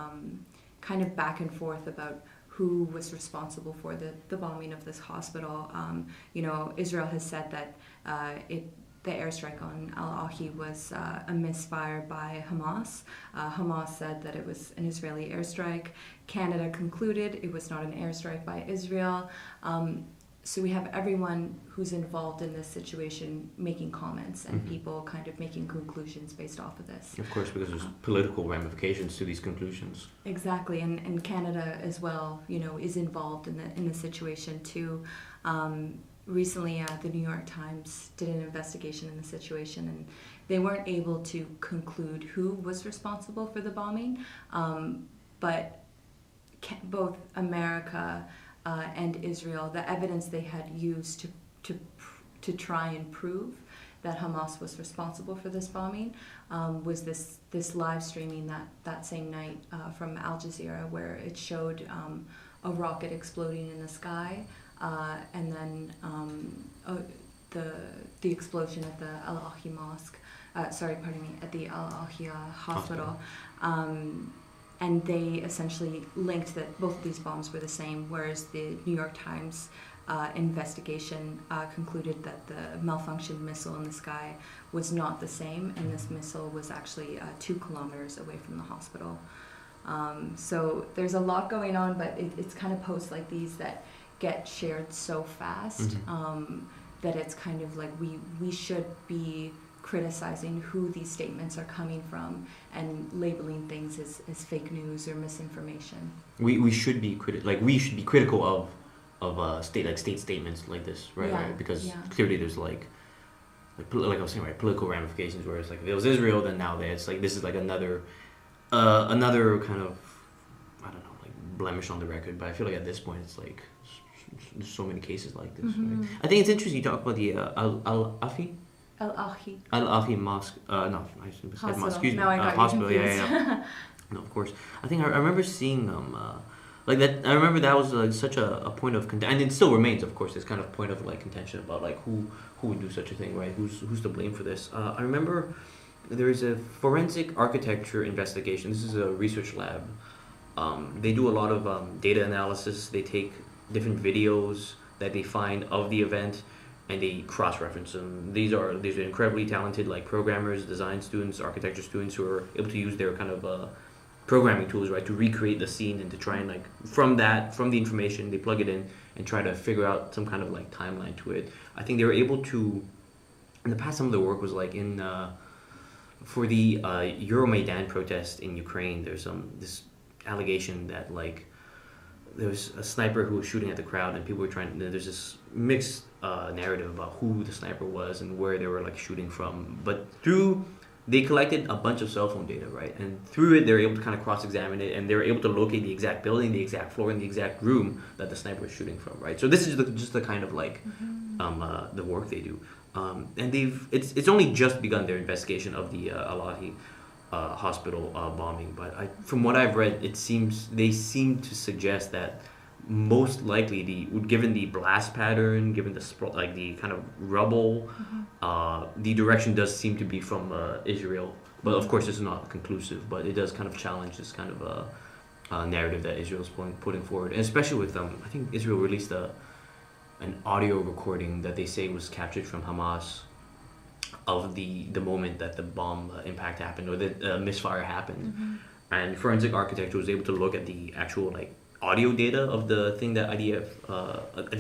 kind of back and forth about who was responsible for the bombing of this hospital. Israel has said that the airstrike on Al-Ahi was a misfire by Hamas. Hamas said that it was an Israeli airstrike. Canada concluded it was not an airstrike by Israel. So we have everyone who's involved in this situation making comments, and people kind of making conclusions based off of this. Of course, because there's political ramifications to these conclusions. Exactly, and Canada as well, is involved in the situation too. Recently, the New York Times did an investigation in the situation, and they weren't able to conclude who was responsible for the bombing, but both America and Israel, the evidence they had used to try and prove that Hamas was responsible for this bombing was this live streaming that same night from Al Jazeera, where it showed a rocket exploding in the sky, and then the explosion at the Al-Ahi mosque. At the Al-Ahi hospital. And they essentially linked that both of these bombs were the same, whereas the New York Times investigation concluded that the malfunctioned missile in the sky was not the same, and this missile was actually 2 kilometers away from the hospital. So there's a lot going on, but it's kind of posts like these that get shared so fast that it's kind of like we should be criticizing who these statements are coming from and labeling things as fake news or misinformation. We should be critical of state statements like this, right? Yeah, right? Because yeah. clearly there's like I was saying, right, political ramifications. Where it's like if it was Israel, then now it's like this is like another kind of, I don't know, like blemish on the record. But I feel like at this point it's like there's so many cases like this. Right? I think it's interesting you talk about the Al-Ahi mosque. No, I said mosque. Excuse me. Now I got hospital. You yeah. No, of course. I think I remember seeing like that. I remember that was like such a point of contention, and it still remains, of course, this kind of point of like contention about like who would do such a thing, right? Who's to blame for this? I remember there is a forensic architecture investigation. This is a research lab. They do a lot of data analysis. They take different videos that they find of the event, and they cross-reference them. These are incredibly talented like programmers, design students, architecture students who are able to use their kind of programming tools, right, to recreate the scene and to try and like from the information they plug it in and try to figure out some kind of like timeline to it. I think they were able to, in the past, some of the work was like in for the Euromaidan protest in Ukraine. There's this allegation that like there was a sniper who was shooting at the crowd, and people were trying. There's this mixed narrative about who the sniper was and where they were like shooting from. But they collected a bunch of cell phone data, right? And through it, they were able to kind of cross-examine it, and they were able to locate the exact building, the exact floor, and the exact room that the sniper was shooting from, right? So this is just the kind of like the work they do. And it's only just begun their investigation of the Al-Ahi hospital bombing. But from what I've read, they seem to suggest that most likely given the blast pattern, given the kind of rubble, the direction does seem to be from Israel. But of course, it's not conclusive. But it does kind of challenge this kind of narrative that Israel's putting forward, and especially with I think Israel released an audio recording that they say was captured from Hamas of the moment that the bomb impact happened or the misfire happened, and forensic architecture was able to look at the actual like audio data of the thing that the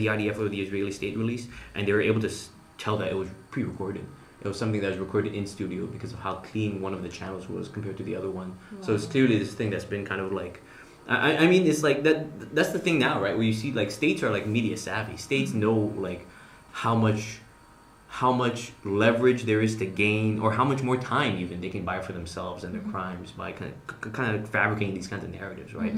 IDF or the Israeli state released, and they were able to tell that it was pre-recorded. It was something that was recorded in studio because of how clean one of the channels was compared to the other one. Wow. So it's clearly this thing that's been kind of like, I mean, it's like that's the thing now, right? Where you see like states are like media savvy. States know like how much leverage there is to gain, or how much more time even they can buy for themselves and their crimes by kind of fabricating these kinds of narratives, right?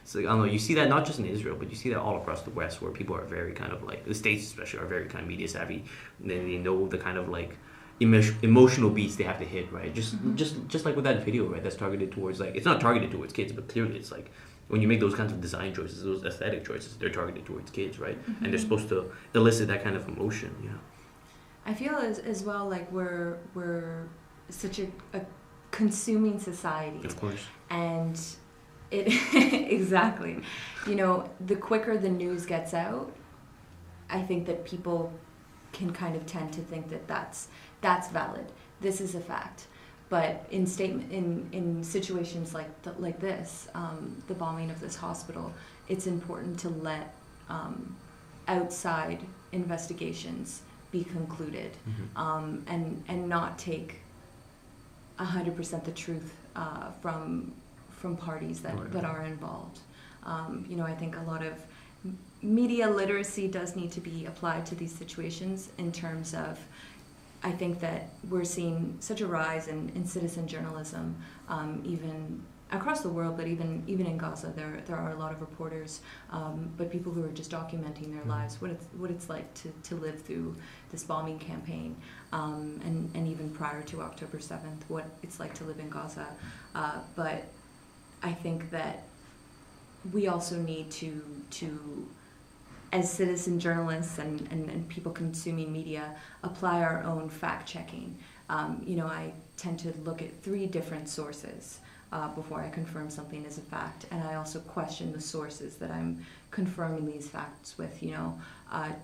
It's like, I don't know, you see that not just in Israel, but you see that all across the West, where people are very kind of like, the states especially are very kind of media savvy. And they know the kind of like emotional beats they have to hit, right? Just like with that video, right? That's targeted towards like, it's not targeted towards kids, but clearly it's like, when you make those kinds of design choices, those aesthetic choices, they're targeted towards kids, right? And they're supposed to elicit that kind of emotion, you know? I feel as well like we're such a consuming society. Of course. And it exactly. You know, the quicker the news gets out, I think that people can kind of tend to think that that's valid. This is a fact. But in situations like this, the bombing of this hospital, it's important to let outside investigations be concluded, and not take 100% the truth from parties that are involved. You know, I think a lot of media literacy does need to be applied to these situations in terms of, I think that we're seeing such a rise in citizen journalism, even across the world, but even in Gaza, there are a lot of reporters, but people who are just documenting their lives, what it's like to live through this bombing campaign, and even prior to October 7th, what it's like to live in Gaza. But I think that we also need to as citizen journalists and people consuming media, apply our own fact-checking. You know, I tend to look at 3 different sources before I confirm something as a fact, and I also question the sources that I'm confirming these facts with. You know,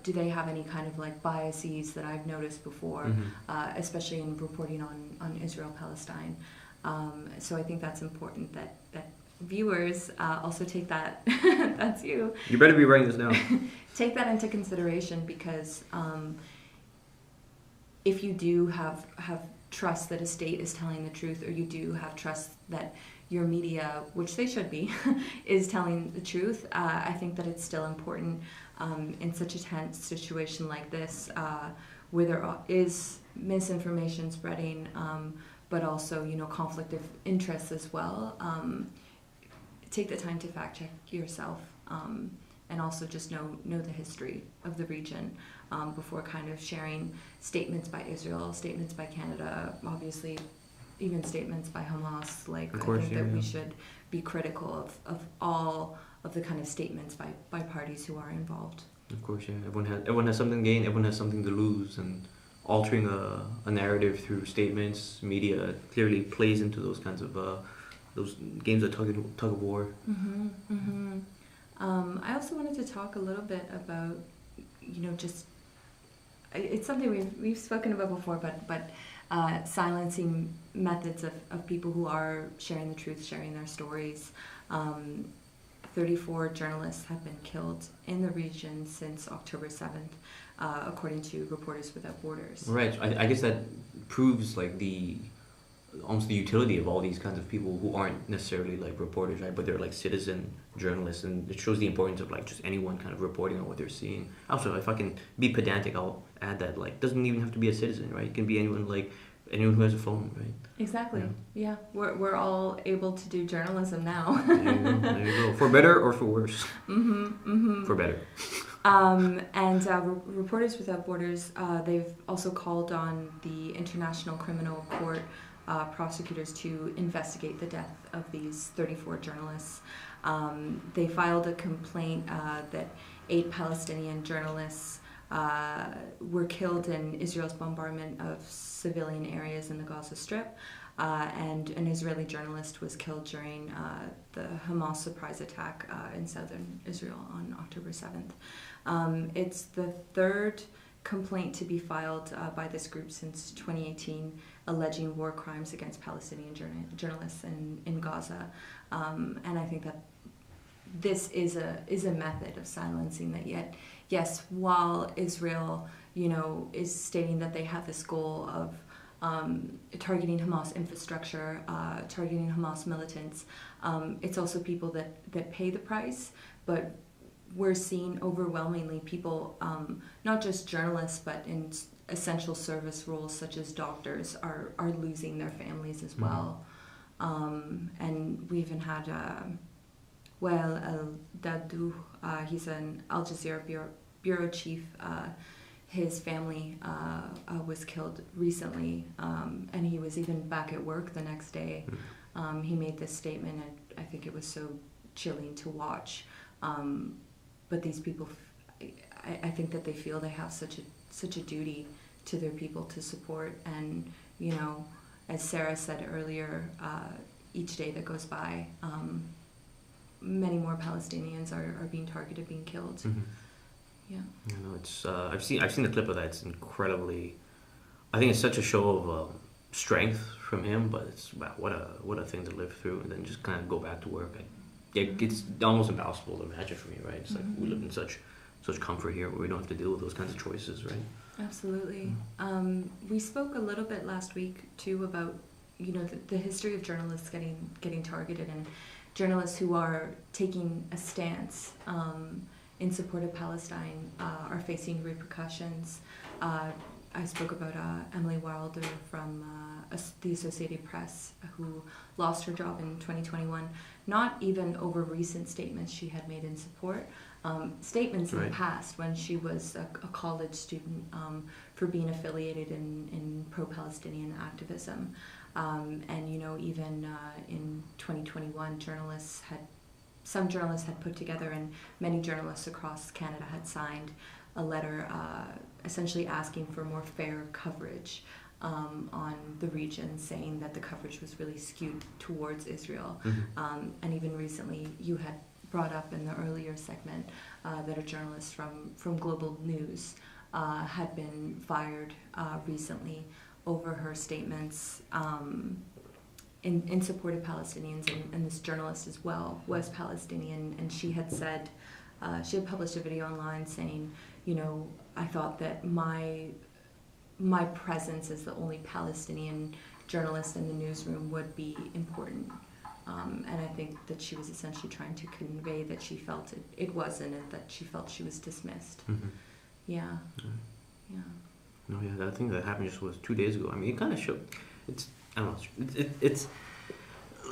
do they have any kind of like biases that I've noticed before, especially in reporting on Israel-Palestine. So I think that's important that viewers also take that, that's you. You better be writing this down. Take that into consideration, because if you do have trust that a state is telling the truth, or you do have trust that your media, which they should be, is telling the truth, I think that it's still important in such a tense situation like this, where there is misinformation spreading, but also, you know, conflict of interests as well. Take the time to fact check yourself, and also just know the history of the region before kind of sharing statements by Israel, statements by Canada, obviously even statements by Hamas. Like, I think that we should be critical of all the kind of statements by parties who are involved. Of course, yeah. Everyone has something to gain. Everyone has something to lose, and altering a narrative through statements, media clearly plays into those kinds of those games of tug of war. I also wanted to talk a little bit about, just it's something we've spoken about before, but silencing methods of people who are sharing the truth, sharing their stories. 34 journalists have been killed in the region since October 7th, according to Reporters Without Borders. Right. I guess that proves like almost the utility of all these kinds of people who aren't necessarily like reporters, right? But they're like citizen journalists, and it shows the importance of like just anyone kind of reporting on what they're seeing. Also, if I can be pedantic, I'll add that like doesn't even have to be a citizen, right? It can be anyone who has a phone, right? Exactly. Yeah. We're all able to do journalism now. There you go. For better or for worse. For better. Reporters Without Borders, they've also called on the International Criminal Court prosecutors to investigate the death of these 34 journalists. They filed a complaint that 8 Palestinian journalists were killed in Israel's bombardment of civilian areas in the Gaza Strip, and an Israeli journalist was killed during the Hamas surprise attack in southern Israel on October 7th. It's the third complaint to be filed by this group since 2018, alleging war crimes against Palestinian journalists in Gaza, and I think that this is a method of silencing that. Yet, yes, while Israel, is stating that they have this goal of targeting Hamas infrastructure, targeting Hamas militants, it's also people that pay the price, but we're seeing overwhelmingly people, not just journalists, but in essential service roles such as doctors are losing their families as well. And we even had Wael El-Dadou, he's an Al Jazeera bureau chief. His family was killed recently, and he was even back at work the next day. He made this statement, and I think it was so chilling to watch. But these people, I think that they feel they have such a duty to their people to support. And, as Sarah said earlier, each day that goes by, many more Palestinians are being targeted, being killed. Yeah. It's I've seen the clip of that. It's incredibly. I think it's such a show of strength from him, but it's wow, what a thing to live through, and then just kind of go back to work. It's almost impossible to imagine for me, right? It's like we live in such comfort here where we don't have to deal with those kinds of choices, right? Absolutely. We spoke a little bit last week too about the history of journalists getting targeted, and journalists who are taking a stance in support of Palestine are facing repercussions. I spoke about Emily Wilder from the Associated Press, who lost her job in 2021, not even over recent statements she had made in support, statements in the past when she was a college student for being affiliated in pro-Palestinian activism. And even in 2021, some journalists had put together, and many journalists across Canada had signed a letter essentially asking for more fair coverage on the region, saying that the coverage was really skewed towards Israel. And even recently, you had brought up in the earlier segment that a journalist from Global News had been fired recently over her statements in support of Palestinians, and this journalist as well was Palestinian, and she had said, she had published a video online saying, I thought that my presence as the only Palestinian journalist in the newsroom would be important. And I think that she was essentially trying to convey that she felt it wasn't, and that she felt she was dismissed. Yeah. No, yeah, that thing that happened just was 2 days ago. I mean, it kind of showed. I don't know. It's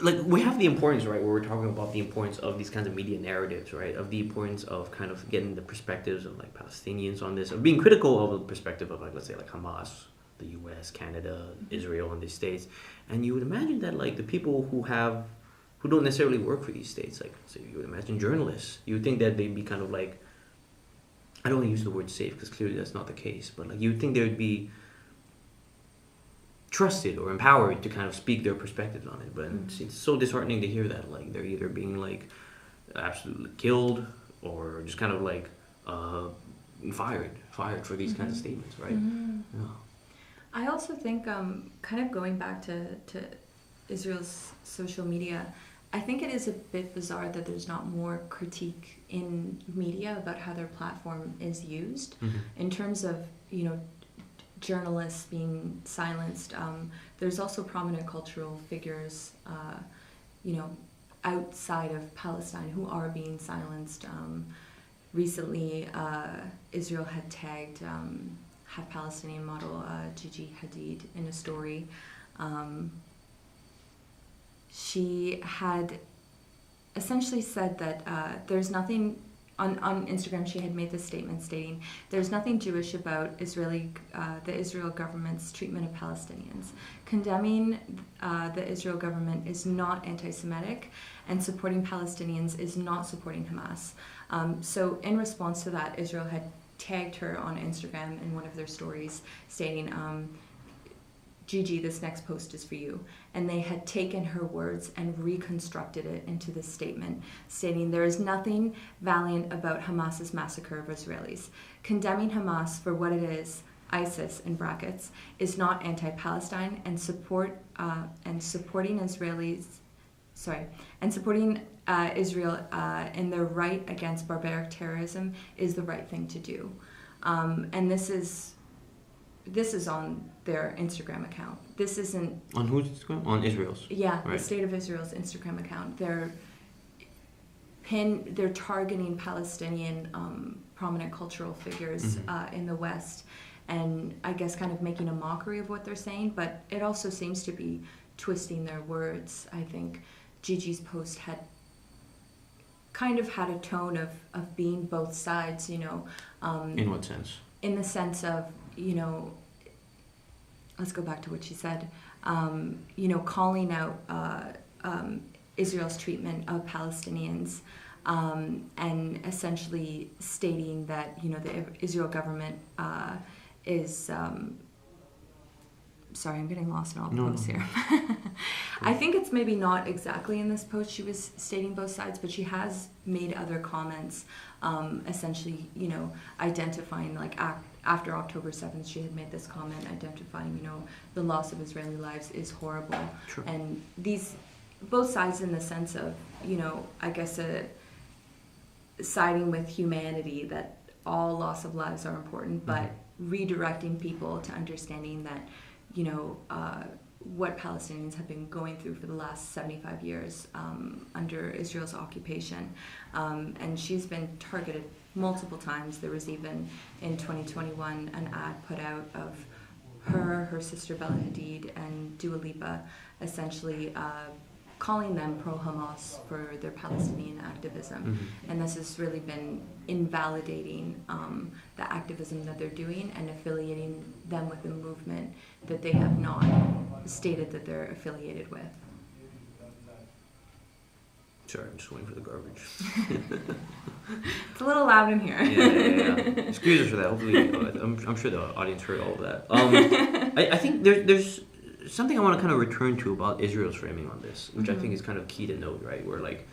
like we have the importance, right, where we're talking about the importance of these kinds of media narratives, right, of the importance of kind of getting the perspectives of like Palestinians on this, of being critical of the perspective of like, let's say, like Hamas, the U.S., Canada, Israel, and the States. And you would imagine that like the people who have who don't necessarily work for these states. Like, so you would imagine journalists. You would think that they'd be kind of like, I don't want to use the word safe because clearly that's not the case, but like you would think they would be trusted or empowered to kind of speak their perspectives on it. But it's so disheartening to hear that like they're either being like absolutely killed or just kind of like fired for these kinds of statements, right? Yeah. I also think kind of going back to Israel's social media, I think it is a bit bizarre that there's not more critique in media about how their platform is used in terms of, you know, journalists being silenced. There's also prominent cultural figures, you know, outside of Palestine who are being silenced. Recently, Israel had tagged half Palestinian model Gigi Hadid in a story. She had essentially said that there's nothing, on Instagram she had made this statement stating, there's nothing Jewish about the Israel government's treatment of Palestinians. Condemning the Israel government is not anti-Semitic, and supporting Palestinians is not supporting Hamas. So in response to that, Israel had tagged her on Instagram in one of their stories stating, Gigi, this next post is for you. And they had taken her words and reconstructed it into this statement, stating there is nothing valiant about Hamas's massacre of Israelis. Condemning Hamas for what it is, ISIS in brackets, is not anti-Palestine, and supporting Israel in their right against barbaric terrorism is the right thing to do. And this is on their Instagram account. This isn't... On whose Instagram? On Israel's? Yeah, right. The State of Israel's Instagram account. They're targeting Palestinian prominent cultural figures in the West, and I guess kind of making a mockery of what they're saying, but it also seems to be twisting their words. I think Gigi's post had a tone of being both sides, you know. In what sense? In the sense of, you know, let's go back to what she said, you know, calling out Israel's treatment of Palestinians, and essentially stating that, you know, the Israel government is... Sorry, I'm getting lost in all the posts here. I think it's maybe not exactly in this post she was stating both sides, but she has made other comments, essentially, you know, identifying, like, after October 7th, she had made this comment identifying, you know, the loss of Israeli lives is horrible. True. And both sides in the sense of, you know, I guess siding with humanity, that all loss of lives are important, but redirecting people to understanding that, you know, what Palestinians have been going through for the last 75 years under Israel's occupation. And she's been targeted multiple times. There was even in 2021 an ad put out of her sister Bella Hadid, and Dua Lipa, essentially calling them pro-Hamas for their Palestinian activism. And this has really been invalidating the activism that they're doing and affiliating them with a movement that they have not stated that they're affiliated with. Sorry, I'm just waiting for the garbage. It's a little loud in here. Yeah. Excuse us for that. Hopefully, I'm sure the audience heard all of that. I think there's something I want to kind of return to about Israel's framing on this, which I think is kind of key to note, right? Where like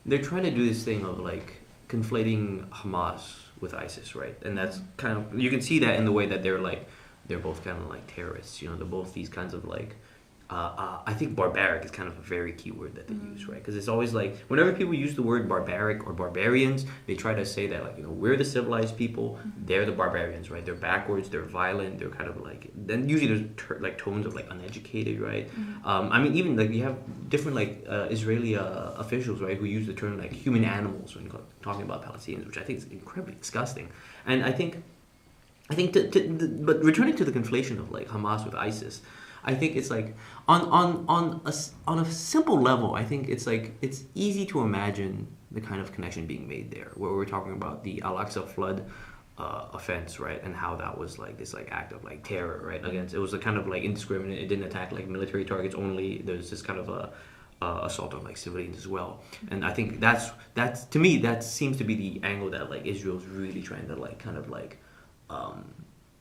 they're trying to do this thing of like conflating Hamas with ISIS, right? And that's kind of, you can see that in the way that they're both kind of like terrorists, you know, they're both these kinds of like, I think barbaric is kind of a very key word that they use, right? Because it's always like, whenever people use the word barbaric or barbarians, they try to say that, like, you know, we're the civilized people, they're the barbarians, right? They're backwards, they're violent, they're kind of like, then usually there's like tones of like uneducated, right? I mean, even like you have different like Israeli officials, right, who use the term like human animals when talking about Palestinians, which I think is incredibly disgusting. And I think but returning to the conflation of like Hamas with ISIS, I think it's like on a simple level, I think it's like it's easy to imagine the kind of connection being made there, where we're talking about the Al-Aqsa flood offense, right, and how that was like this like act of like terror, right, against, it was a kind of like indiscriminate, it didn't attack like military targets only, there's this kind of assault on like civilians as well. And I think that's to me that seems to be the angle that like Israel's really trying to like kind of like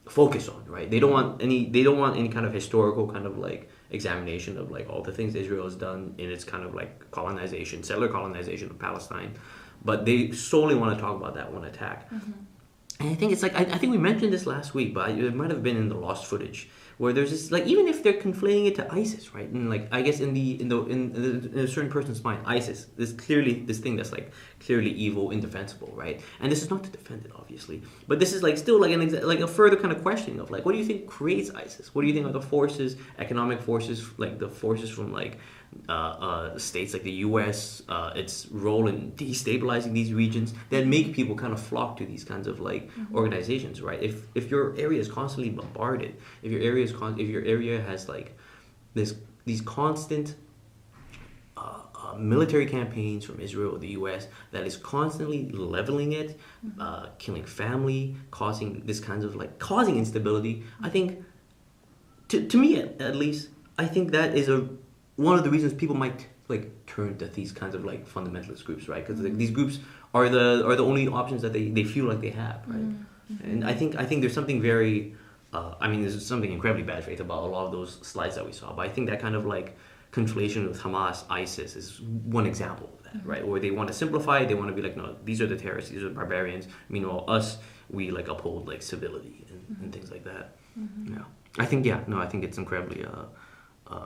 focus on, right? They don't want any kind of historical kind of like examination of like all the things Israel has done in its kind of like settler colonization of Palestine, but they solely want to talk about that one attack. And I think it's like I think we mentioned this last week, but it might have been in the lost footage where there's this like even if they're conflating it to ISIS, right? And like I guess in a certain person's mind, ISIS is clearly this thing that's like clearly evil, indefensible, right? And this is not to defend it, obviously, but this is like still like like a further kind of questioning of like what do you think creates ISIS? What do you think are the forces, economic forces, like the forces from like states like the U.S., its role in destabilizing these regions that make people kind of flock to these kinds of like organizations, right? If your area is constantly bombarded, if your area has like these constant military campaigns from Israel or the U.S. that is constantly leveling it, killing family, causing this kinds of like causing instability, I think to me at least, I think that is one of the reasons people might like turn to these kinds of like fundamentalist groups, right? Because like, these groups are the only options that they feel like they have, right? And I think there's something very, there's something incredibly bad faith about a lot of those slides that we saw, but I think that kind of like conflation with Hamas, ISIS is one example of that, right? Where they want to simplify it, they want to be like, no, these are the terrorists, these are the barbarians. Meanwhile, us, we like uphold like civility and things like that. Yeah, I think it's incredibly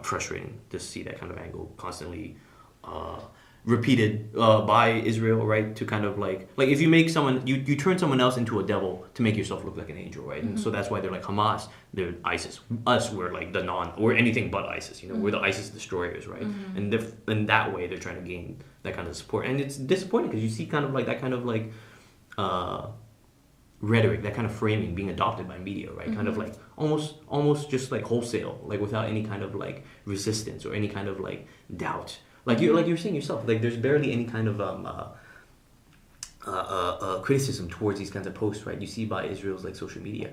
frustrating to see that kind of angle constantly repeated by Israel, right? To kind of like if you make someone, you turn someone else into a devil to make yourself look like an angel, right? And so that's why they're like Hamas, they're ISIS. Us, we're like we're anything but ISIS, we're the ISIS destroyers, right? And in that way, they're trying to gain that kind of support. And it's disappointing because you see kind of like that kind of like rhetoric, that kind of framing being adopted by media, right? Kind of like almost just like wholesale, like without any kind of like resistance or any kind of like doubt. Like you're saying yourself, like there's barely any kind of criticism towards these kinds of posts, right? You see by Israel's like social media.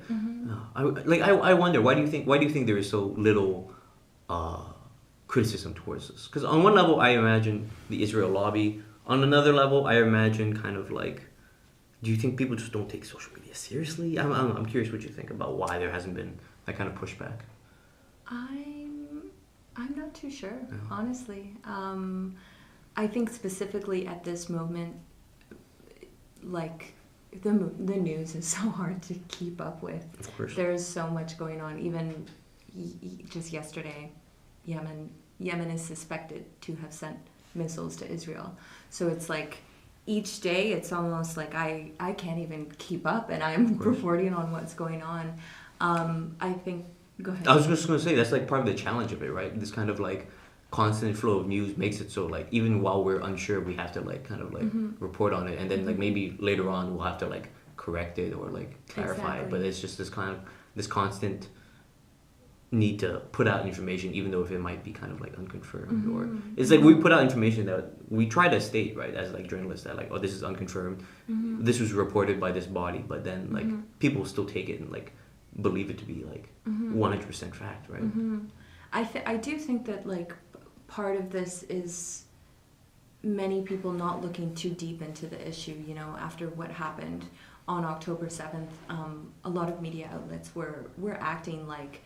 I wonder why do you think there is so little criticism towards this? Because on one level, I imagine the Israel lobby. On another level, I imagine kind of like, do you think people just don't take social media seriously? I'm curious what you think about why there hasn't been that kind of pushback. I'm not too sure, honestly. I think specifically at this moment, like the news is so hard to keep up with. Of course. There's so much going on. Even just yesterday, Yemen is suspected to have sent missiles to Israel. So it's like each day it's almost like I can't even keep up, and I'm reporting on what's going on. I think. Go ahead. I was just going to say that's like part of the challenge of it, right? This kind of like constant flow of news makes it so like even while we're unsure, we have to like kind of like report on it, and then like maybe later on we'll have to like correct it or like clarify it. But it's just this constant need to put out information, even though if it might be kind of like unconfirmed, or it's like we put out information that we try to state, right, as like journalists, that like, oh, this is unconfirmed, this was reported by this body, but then like people still take it and like believe it to be like 100% fact, right? I do think that like part of this is many people not looking too deep into the issue. After what happened on October 7th, a lot of media outlets were acting like,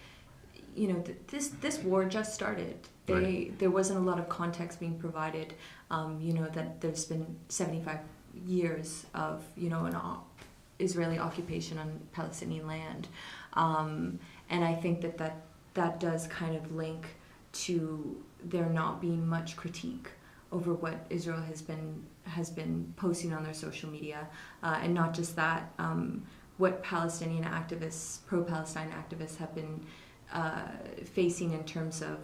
this war just started. There wasn't a lot of context being provided. That there's been 75 years of an Israeli occupation on Palestinian land. And I think that does kind of link to there not being much critique over what Israel has been posting on their social media, and not just that, what Palestinian activists, pro-Palestine activists, have been facing in terms of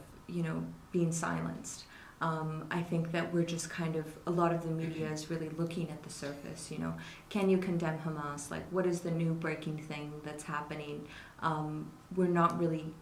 being silenced. I think that we're just kind of, a lot of the media is really looking at the surface, can you condemn Hamas? Like, what is the new breaking thing that's happening? We're not really,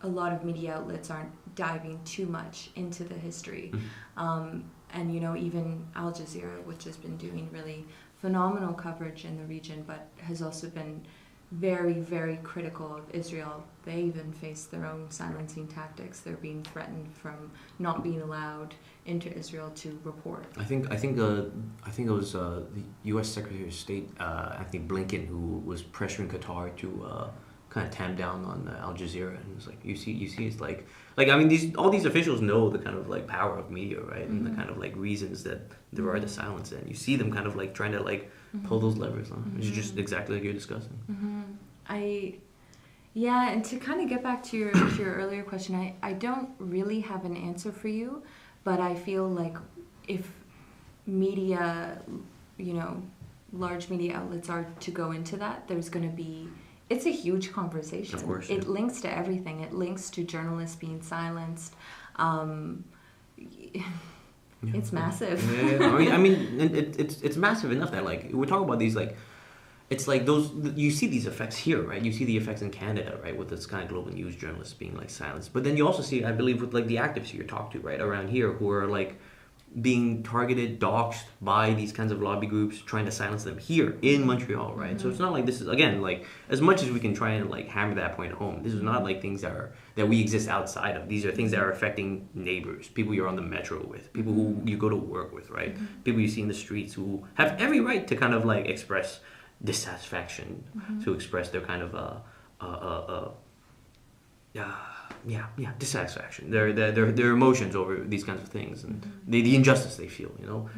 a lot of media outlets aren't diving too much into the history. And, even Al Jazeera, which has been doing really phenomenal coverage in the region, but has also been very, very critical of Israel. They even face their own silencing tactics. They're being threatened from not being allowed into Israel to report. I think it was the U.S. Secretary of State Anthony Blinken who was pressuring Qatar to kind of tamp down on Al Jazeera, and it's like you see, it's like I mean all these officials know the kind of like power of media, right, and the kind of like reasons that there are to silence it. And you see them kind of like trying to like pull those levers on, which is just exactly like you're discussing. Yeah, and to kind of get back to your earlier question, I don't really have an answer for you, but I feel like if media, large media outlets are to go into that, there's going to be, it's a huge conversation. Of course, it links to everything. It links to journalists being silenced. It's massive. Yeah, I mean, it's massive enough that like we're talking about these like. It's like those, you see these effects here, right? You see the effects in Canada, right? With this kind of global news journalists being like silenced. But then you also see, I believe, with like the activists you talk to, right? Around here who are like being targeted, doxxed by these kinds of lobby groups trying to silence them here in Montreal, right? So it's not like this is, again, like as much as we can try and like hammer that point home, this is not like things that we exist outside of. These are things that are affecting neighbors, people you're on the metro with, people who you go to work with, right? People you see in the streets who have every right to kind of like express dissatisfaction, to express their kind of dissatisfaction, their emotions over these kinds of things, and the injustice they feel,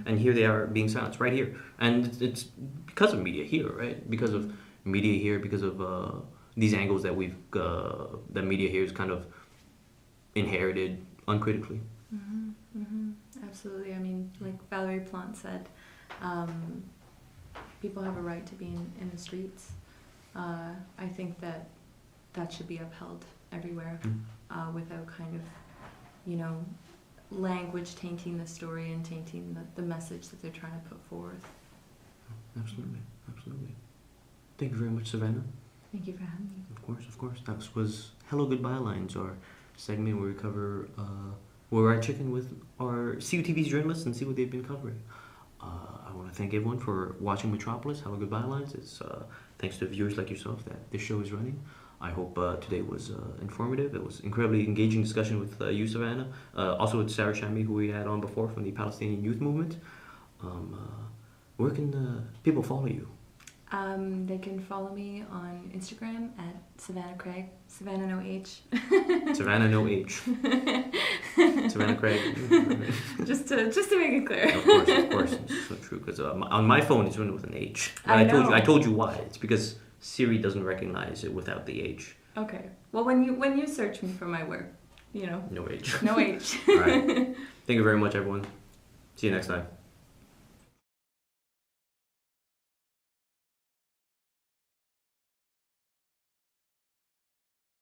and here they are being silenced right here, and it's because of media here, right? Because of media here, because of these angles that that media here is kind of inherited uncritically. Absolutely. I mean, like Valerie Plante said, people have a right to be in the streets. I think that should be upheld everywhere, without kind of, language tainting the story and tainting the message that they're trying to put forth. Absolutely. Thank you very much, Savanna. Thank you for having me. Of course. That was Hello Good Bylines, our segment where we cover, where we're at chicken with our CUTV's journalists and see what they've been covering. I want to thank everyone for watching Metropolis. Hello Good Bylines. It's thanks to viewers like yourself that this show is running. I hope today was informative. It was incredibly engaging discussion with you, Savanna. Also with Sarah Shamy, who we had on before from the Palestinian Youth Movement. Where can people follow you? They can follow me on Instagram at Savanna Craig. Savanna no H. Savanna no H. Savanna Craig. just to make it clear. Of course, it's so true. Because on my phone it's written with an H. I told you why. It's because Siri doesn't recognize it without the H. Okay. Well, when you search me for my work, No H. No H. All right. Thank you very much, everyone. See you next time.